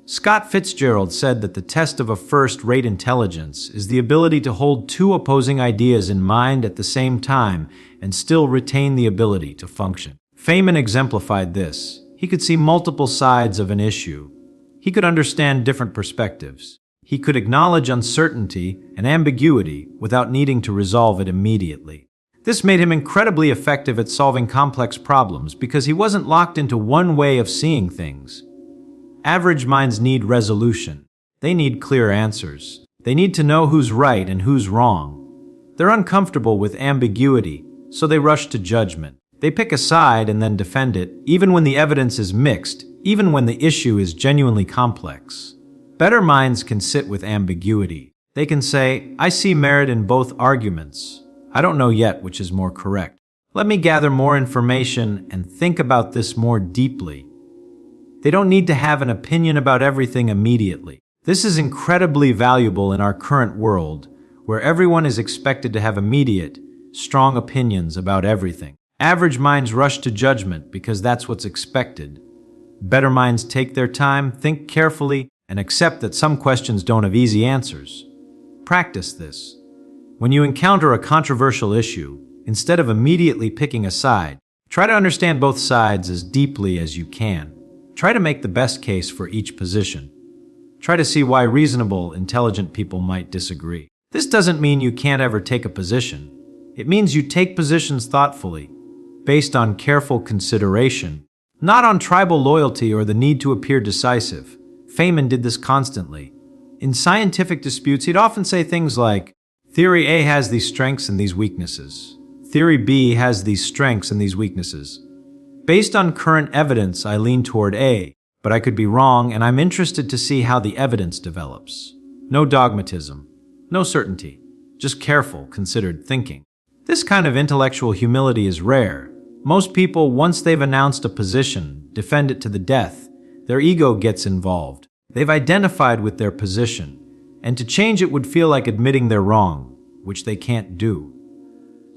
Scott Fitzgerald said that the test of a first-rate intelligence is the ability to hold 2 opposing ideas in mind at the same time and still retain the ability to function. Feynman exemplified this. He could see multiple sides of an issue. He could understand different perspectives. He could acknowledge uncertainty and ambiguity without needing to resolve it immediately. This made him incredibly effective at solving complex problems because he wasn't locked into one way of seeing things. Average minds need resolution. They need clear answers. They need to know who's right and who's wrong. They're uncomfortable with ambiguity, so they rush to judgment. They pick a side and then defend it, even when the evidence is mixed, even when the issue is genuinely complex. Better minds can sit with ambiguity. They can say, I see merit in both arguments. I don't know yet which is more correct. Let me gather more information and think about this more deeply. They don't need to have an opinion about everything immediately. This is incredibly valuable in our current world, where everyone is expected to have immediate, strong opinions about everything. Average minds rush to judgment because that's what's expected. Better minds take their time, think carefully, and accept that some questions don't have easy answers. Practice this. When you encounter a controversial issue, instead of immediately picking a side, try to understand both sides as deeply as you can. Try to make the best case for each position. Try to see why reasonable, intelligent people might disagree. This doesn't mean you can't ever take a position. It means you take positions thoughtfully, based on careful consideration, not on tribal loyalty or the need to appear decisive. Feynman did this constantly. In scientific disputes, he'd often say things like, Theory A has these strengths and these weaknesses. Theory B has these strengths and these weaknesses. Based on current evidence, I lean toward A, but I could be wrong, and I'm interested to see how the evidence develops. No dogmatism, no certainty, just careful, considered thinking. This kind of intellectual humility is rare. Most people, once they've announced a position, defend it to the death. Their ego gets involved. They've identified with their position, and to change it would feel like admitting they're wrong, which they can't do.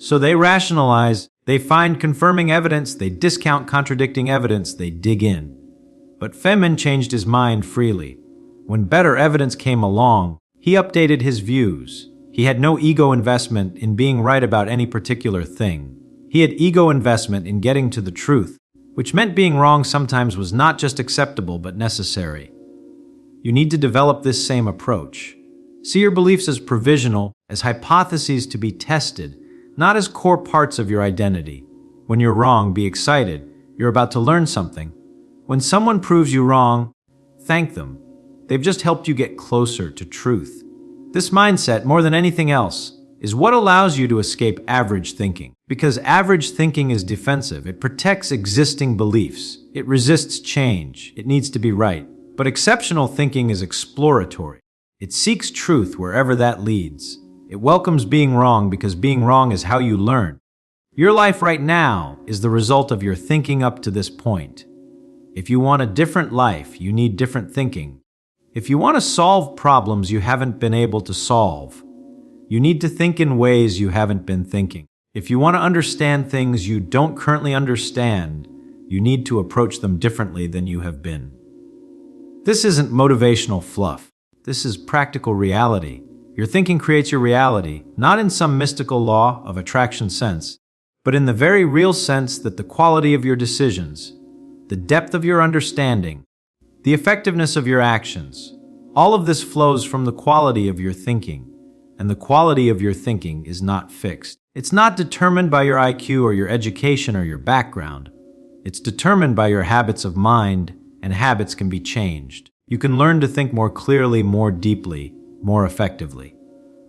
So they rationalize, they find confirming evidence, they discount contradicting evidence, they dig in. But Feynman changed his mind freely. When better evidence came along, he updated his views. He had no ego investment in being right about any particular thing. He had ego investment in getting to the truth, which meant being wrong sometimes was not just acceptable but necessary. You need to develop this same approach. See your beliefs as provisional, as hypotheses to be tested, not as core parts of your identity. When you're wrong, be excited. You're about to learn something. When someone proves you wrong, thank them. They've just helped you get closer to truth. This mindset, more than anything else, is what allows you to escape average thinking. Because average thinking is defensive. It protects existing beliefs. It resists change. It needs to be right. But exceptional thinking is exploratory. It seeks truth wherever that leads. It welcomes being wrong because being wrong is how you learn. Your life right now is the result of your thinking up to this point. If you want a different life, you need different thinking. If you want to solve problems you haven't been able to solve, you need to think in ways you haven't been thinking. If you want to understand things you don't currently understand, you need to approach them differently than you have been. This isn't motivational fluff. This is practical reality. Your thinking creates your reality, not in some mystical law of attraction sense, but in the very real sense that the quality of your decisions, the depth of your understanding, the effectiveness of your actions, all of this flows from the quality of your thinking, and the quality of your thinking is not fixed. It's not determined by your IQ or your education or your background. It's determined by your habits of mind, and habits can be changed. You can learn to think more clearly, more deeply, more effectively.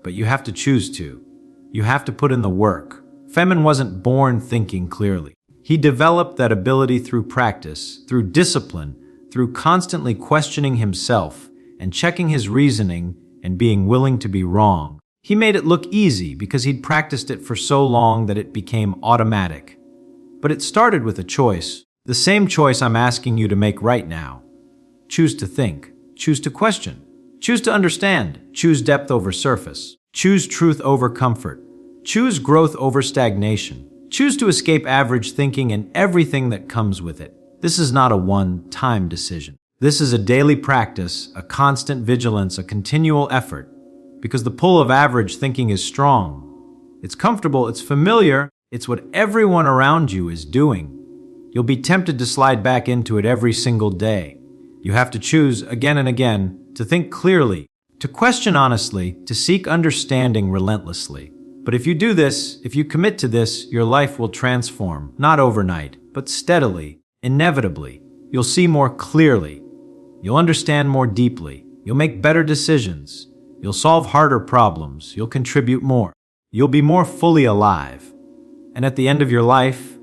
But you have to choose to. You have to put in the work. Feynman wasn't born thinking clearly. He developed that ability through practice, through discipline, through constantly questioning himself and checking his reasoning and being willing to be wrong. He made it look easy because he'd practiced it for so long that it became automatic. But it started with a choice, the same choice I'm asking you to make right now. Choose to think. Choose to question. Choose to understand. Choose depth over surface. Choose truth over comfort. Choose growth over stagnation. Choose to escape average thinking and everything that comes with it. This is not a one-time decision. This is a daily practice, a constant vigilance, a continual effort. Because the pull of average thinking is strong. It's comfortable, it's familiar, it's what everyone around you is doing. You'll be tempted to slide back into it every single day. You have to choose again and again to think clearly, to question honestly, to seek understanding relentlessly. But if you do this, if you commit to this, your life will transform, not overnight, but steadily, inevitably. You'll see more clearly. You'll understand more deeply. You'll make better decisions. You'll solve harder problems. You'll contribute more. You'll be more fully alive. And at the end of your life,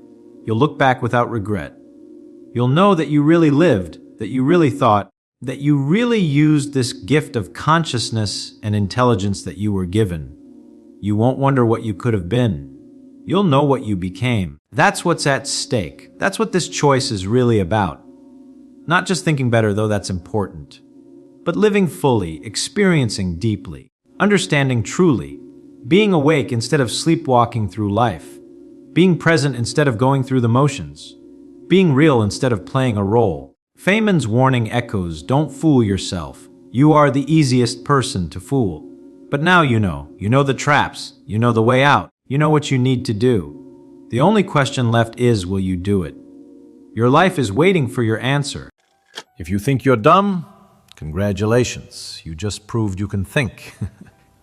you'll look back without regret. You'll know that you really lived, that you really thought, that you really used this gift of consciousness and intelligence that you were given. You won't wonder what you could have been. You'll know what you became. That's what's at stake. That's what this choice is really about. Not just thinking better, though that's important, but living fully, experiencing deeply, understanding truly, being awake instead of sleepwalking through life, being present instead of going through the motions, being real instead of playing a role. Feynman's warning echoes, don't fool yourself. You are the easiest person to fool. But now you know the traps, you know the way out, you know what you need to do. The only question left is, will you do it? Your life is waiting for your answer. If you think you're dumb, congratulations, you just proved you can think.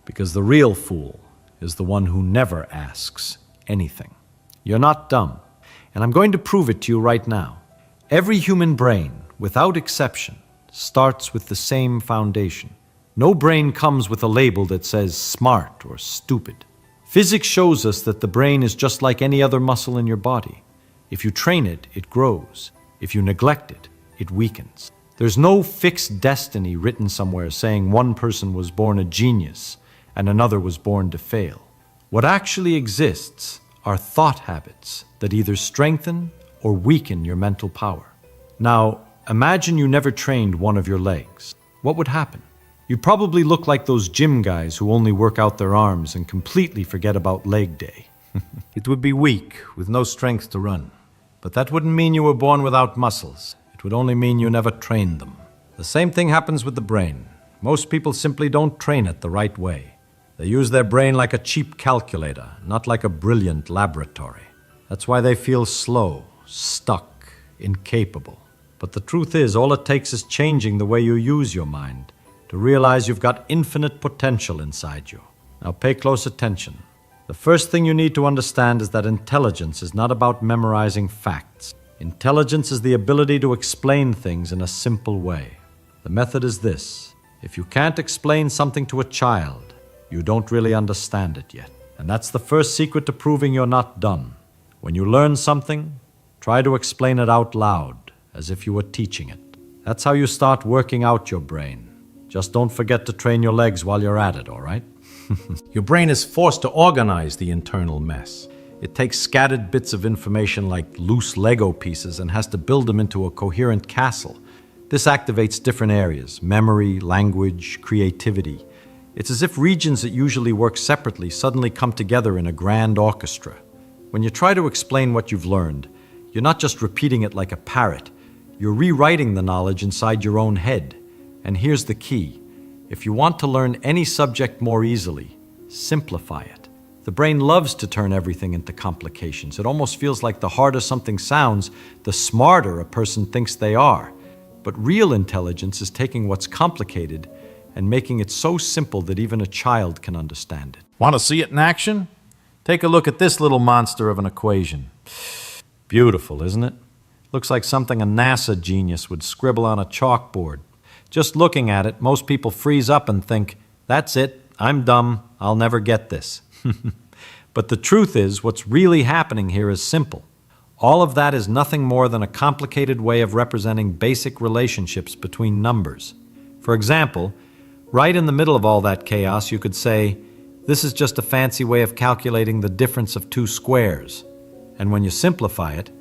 Because the real fool is the one who never asks anything. You're not dumb, and I'm going to prove it to you right now. Every human brain, without exception, starts with the same foundation. No brain comes with a label that says smart or stupid. Physics shows us that the brain is just like any other muscle in your body. If you train it, it grows. If you neglect it, it weakens. There's no fixed destiny written somewhere saying one person was born a genius and another was born to fail. What actually exists are thought habits that either strengthen or weaken your mental power. Now, imagine you never trained one of your legs. What would happen? You'd probably look like those gym guys who only work out their arms and completely forget about leg day. It would be weak, with no strength to run. But that wouldn't mean you were born without muscles. It would only mean you never trained them. The same thing happens with the brain. Most people simply don't train it the right way. They use their brain like a cheap calculator, not like a brilliant laboratory. That's why they feel slow, stuck, incapable. But the truth is, all it takes is changing the way you use your mind to realize you've got infinite potential inside you. Now pay close attention. The first thing you need to understand is that intelligence is not about memorizing facts. Intelligence is the ability to explain things in a simple way. The method is this: if you can't explain something to a child, you don't really understand it yet. And that's the first secret to proving you're not dumb. When you learn something, try to explain it out loud, as if you were teaching it. That's how you start working out your brain. Just don't forget to train your legs while you're at it, all right? Your brain is forced to organize the internal mess. It takes scattered bits of information like loose Lego pieces and has to build them into a coherent castle. This activates different areas: memory, language, creativity. It's as if regions that usually work separately suddenly come together in a grand orchestra. When you try to explain what you've learned, you're not just repeating it like a parrot. You're rewriting the knowledge inside your own head. And here's the key. If you want to learn any subject more easily, simplify it. The brain loves to turn everything into complications. It almost feels like the harder something sounds, the smarter a person thinks they are. But real intelligence is taking what's complicated and making it so simple that even a child can understand it. Want to see it in action? Take a look at this little monster of an equation. Beautiful, isn't it? Looks like something a NASA genius would scribble on a chalkboard. Just looking at it, most people freeze up and think, "That's it, I'm dumb, I'll never get this." But the truth is, what's really happening here is simple. All of that is nothing more than a complicated way of representing basic relationships between numbers. For example, right in the middle of all that chaos, you could say, this is just a fancy way of calculating the difference of two squares. And when you simplify it,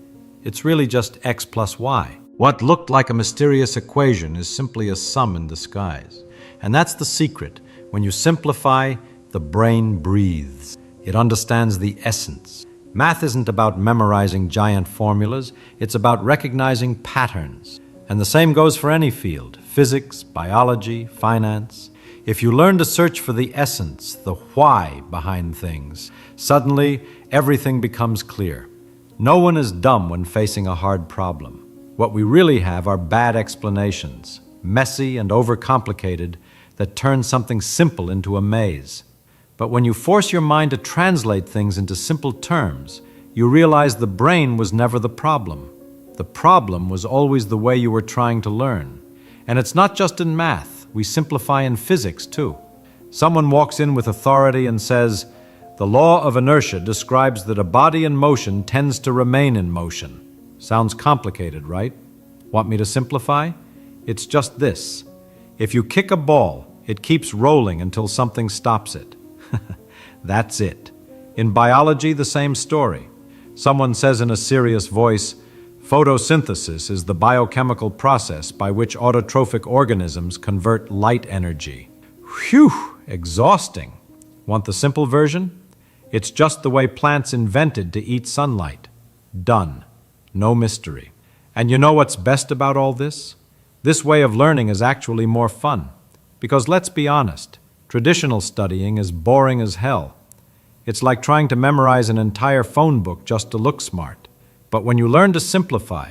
it's really just x plus y. What looked like a mysterious equation is simply a sum in disguise. And that's the secret. When you simplify, the brain breathes. It understands the essence. Math isn't about memorizing giant formulas. It's about recognizing patterns. And the same goes for any field: physics, biology, finance. If you learn to search for the essence, the why behind things, suddenly everything becomes clear. No one is dumb when facing a hard problem. What we really have are bad explanations, messy and overcomplicated, that turn something simple into a maze. But when you force your mind to translate things into simple terms, you realize the brain was never the problem. The problem was always the way you were trying to learn. And it's not just in math. We simplify in physics, too. Someone walks in with authority and says, "The law of inertia describes that a body in motion tends to remain in motion." Sounds complicated, right? Want me to simplify? It's just this. If you kick a ball, it keeps rolling until something stops it. That's it. In biology, the same story. Someone says in a serious voice, "Photosynthesis is the biochemical process by which autotrophic organisms convert light energy." Phew, exhausting. Want the simple version? It's just the way plants invented to eat sunlight. Done. No mystery. And you know what's best about all this? This way of learning is actually more fun. Because let's be honest, traditional studying is boring as hell. It's like trying to memorize an entire phone book just to look smart. But when you learn to simplify,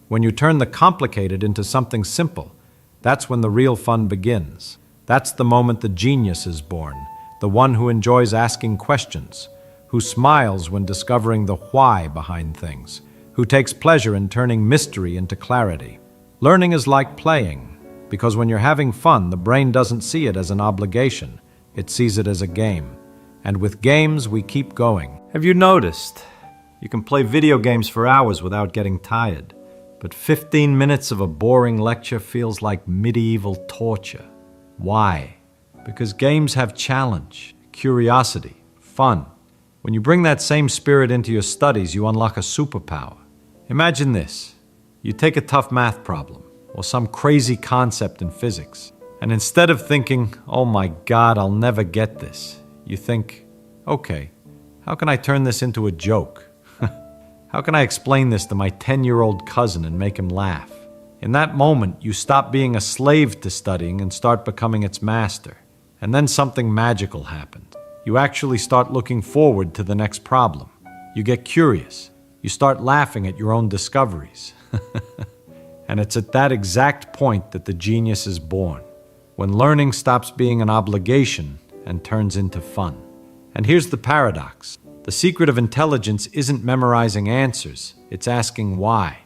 when you turn the complicated into something simple, that's when the real fun begins. That's the moment the genius is born, the one who enjoys asking questions, who smiles when discovering the why behind things, who takes pleasure in turning mystery into clarity. Learning is like playing, because when you're having fun, the brain doesn't see it as an obligation. It sees it as a game. And with games, we keep going. Have you noticed? You can play video games for hours without getting tired, but 15 minutes of a boring lecture feels like medieval torture. Why? Because games have challenge, curiosity, fun. When you bring that same spirit into your studies, you unlock a superpower. Imagine this. You take a tough math problem, or some crazy concept in physics, and instead of thinking, oh my God, I'll never get this, you think, okay, how can I turn this into a joke? How can I explain this to my 10-year-old cousin and make him laugh? In that moment, you stop being a slave to studying and start becoming its master. And then something magical happens. You actually start looking forward to the next problem. You get curious. You start laughing at your own discoveries. And it's at that exact point that the genius is born, when learning stops being an obligation and turns into fun. And here's the paradox. The secret of intelligence isn't memorizing answers, it's asking why.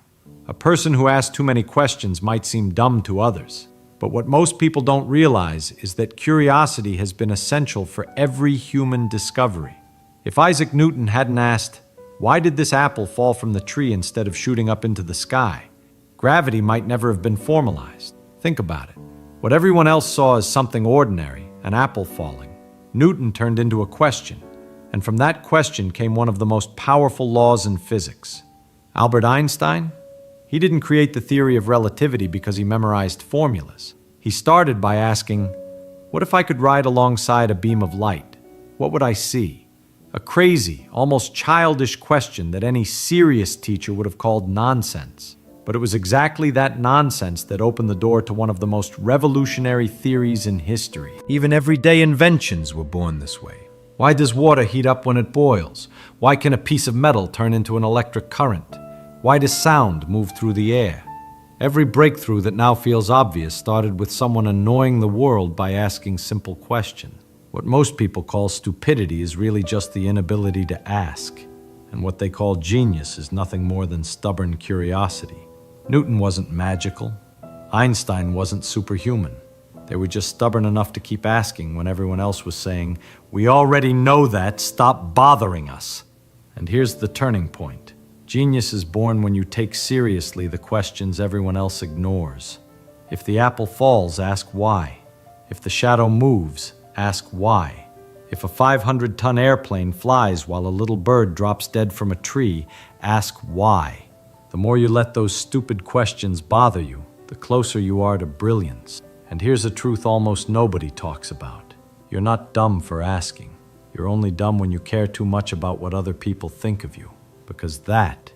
A person who asks too many questions might seem dumb to others, but what most people don't realize is that curiosity has been essential for every human discovery. If Isaac Newton hadn't asked, why did this apple fall from the tree instead of shooting up into the sky? Gravity might never have been formalized. Think about it. What everyone else saw as something ordinary, an apple falling, Newton turned into a question. And from that question came one of the most powerful laws in physics. Albert Einstein? He didn't create the theory of relativity because he memorized formulas. He started by asking, what if I could ride alongside a beam of light? What would I see? A crazy, almost childish question that any serious teacher would have called nonsense. But it was exactly that nonsense that opened the door to one of the most revolutionary theories in history. Even everyday inventions were born this way. Why does water heat up when it boils? Why can a piece of metal turn into an electric current? Why does sound move through the air? Every breakthrough that now feels obvious started with someone annoying the world by asking simple questions. What most people call stupidity is really just the inability to ask. And what they call genius is nothing more than stubborn curiosity. Newton wasn't magical. Einstein wasn't superhuman. They were just stubborn enough to keep asking when everyone else was saying, we already know that, stop bothering us. And here's the turning point. Genius is born when you take seriously the questions everyone else ignores. If the apple falls, ask why. If the shadow moves, ask why. If a 500-ton airplane flies while a little bird drops dead from a tree, ask why. The more you let those stupid questions bother you, the closer you are to brilliance. And here's a truth almost nobody talks about. You're not dumb for asking. You're only dumb when you care too much about what other people think of you. Because that,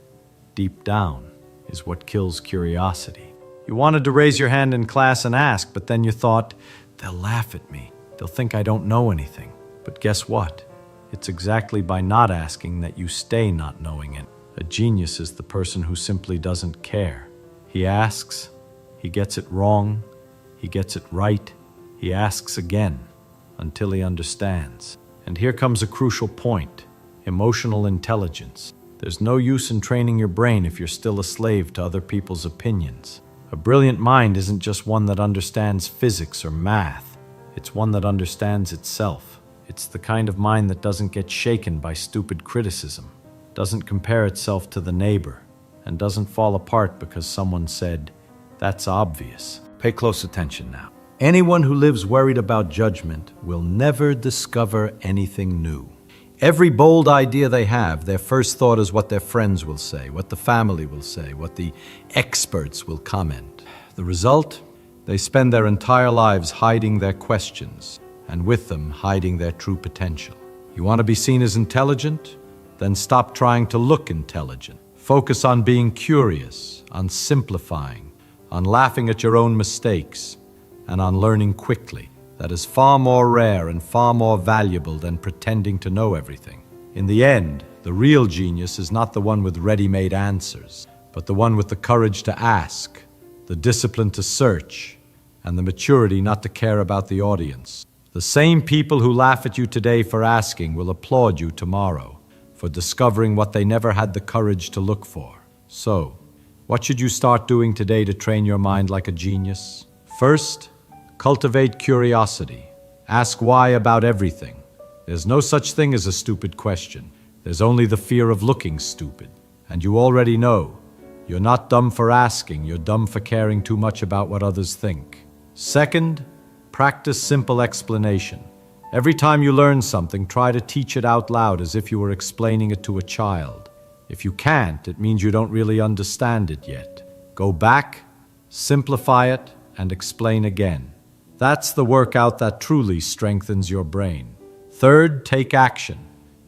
deep down, is what kills curiosity. You wanted to raise your hand in class and ask, but then you thought, they'll laugh at me. They'll think I don't know anything. But guess what? It's exactly by not asking that you stay not knowing it. A genius is the person who simply doesn't care. He asks, he gets it wrong, he gets it right, he asks again, until he understands. And here comes a crucial point, emotional intelligence. There's no use in training your brain if you're still a slave to other people's opinions. A brilliant mind isn't just one that understands physics or math. It's one that understands itself. It's the kind of mind that doesn't get shaken by stupid criticism, doesn't compare itself to the neighbor, and doesn't fall apart because someone said, that's obvious. Pay close attention now. Anyone who lives worried about judgment will never discover anything new. Every bold idea they have, their first thought is what their friends will say, what the family will say, what the experts will comment. The result? They spend their entire lives hiding their questions, and with them, hiding their true potential. You want to be seen as intelligent? Then stop trying to look intelligent. Focus on being curious, on simplifying, on laughing at your own mistakes, and on learning quickly. That is far more rare and far more valuable than pretending to know everything. In the end, the real genius is not the one with ready-made answers, but the one with the courage to ask, the discipline to search, and the maturity not to care about the audience. The same people who laugh at you today for asking will applaud you tomorrow for discovering what they never had the courage to look for. So, what should you start doing today to train your mind like a genius? First, cultivate curiosity. Ask why about everything. There's no such thing as a stupid question. There's only the fear of looking stupid. And you already know. You're not dumb for asking, you're dumb for caring too much about what others think. Second, practice simple explanation. Every time you learn something, try to teach it out loud as if you were explaining it to a child. If you can't, it means you don't really understand it yet. Go back, simplify it, and explain again. That's the workout that truly strengthens your brain. Third, take action.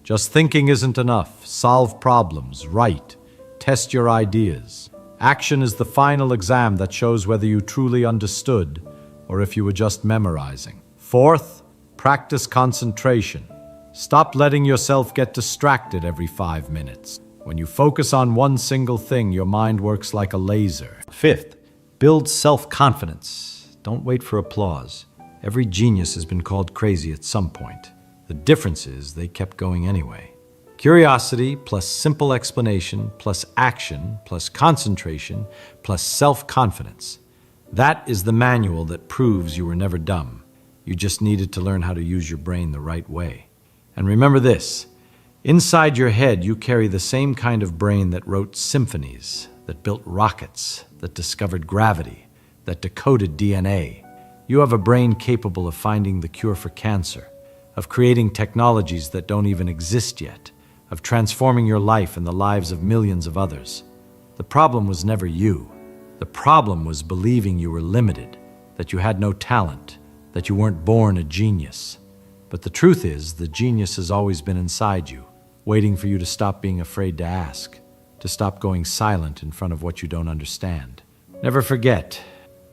Just thinking isn't enough. Solve problems, write, test your ideas. Action is the final exam that shows whether you truly understood or if you were just memorizing. Fourth, practice concentration. Stop letting yourself get distracted every 5 minutes. When you focus on one single thing, your mind works like a laser. Fifth, build self-confidence. Don't wait for applause. Every genius has been called crazy at some point. The difference is they kept going anyway. Curiosity plus simple explanation plus action plus concentration plus self-confidence. That is the manual that proves you were never dumb. You just needed to learn how to use your brain the right way. And remember this, inside your head you carry the same kind of brain that wrote symphonies, that built rockets, that discovered gravity, that decoded DNA. You have a brain capable of finding the cure for cancer, of creating technologies that don't even exist yet, of transforming your life and the lives of millions of others. The problem was never you. The problem was believing you were limited, that you had no talent, that you weren't born a genius. But the truth is, the genius has always been inside you, waiting for you to stop being afraid to ask, to stop going silent in front of what you don't understand. Never forget,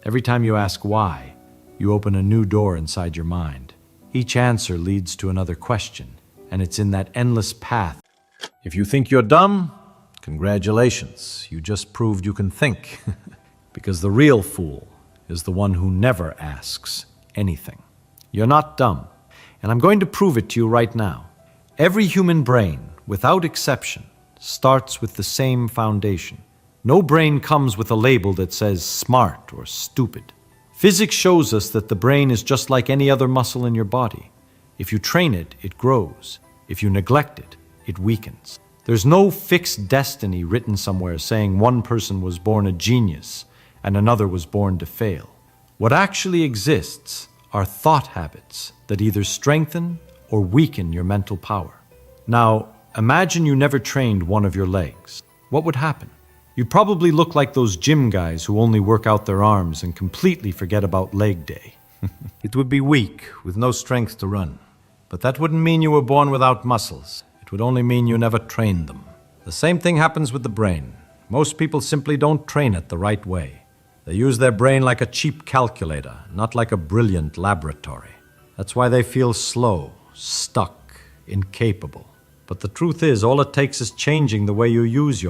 every time you ask why, you open a new door inside your mind. Each answer leads to another question, and it's in that endless path. If you think you're dumb, congratulations, you just proved you can think. Because the real fool is the one who never asks anything. You're not dumb, and I'm going to prove it to you right now. Every human brain, without exception, starts with the same foundation. No brain comes with a label that says smart or stupid. Physics shows us that the brain is just like any other muscle in your body. If you train it, it grows. If you neglect it, it weakens. There's no fixed destiny written somewhere saying one person was born a genius and another was born to fail. What actually exists are thought habits that either strengthen or weaken your mental power. Now, imagine you never trained one of your legs. What would happen? You'd probably look like those gym guys who only work out their arms and completely forget about leg day. It would be weak, with no strength to run. But that wouldn't mean you were born without muscles. It would only mean you never trained them. The same thing happens with the brain. Most people simply don't train it the right way. They use their brain like a cheap calculator, not like a brilliant laboratory. That's why they feel slow, stuck, incapable. But the truth is, all it takes is changing the way you use your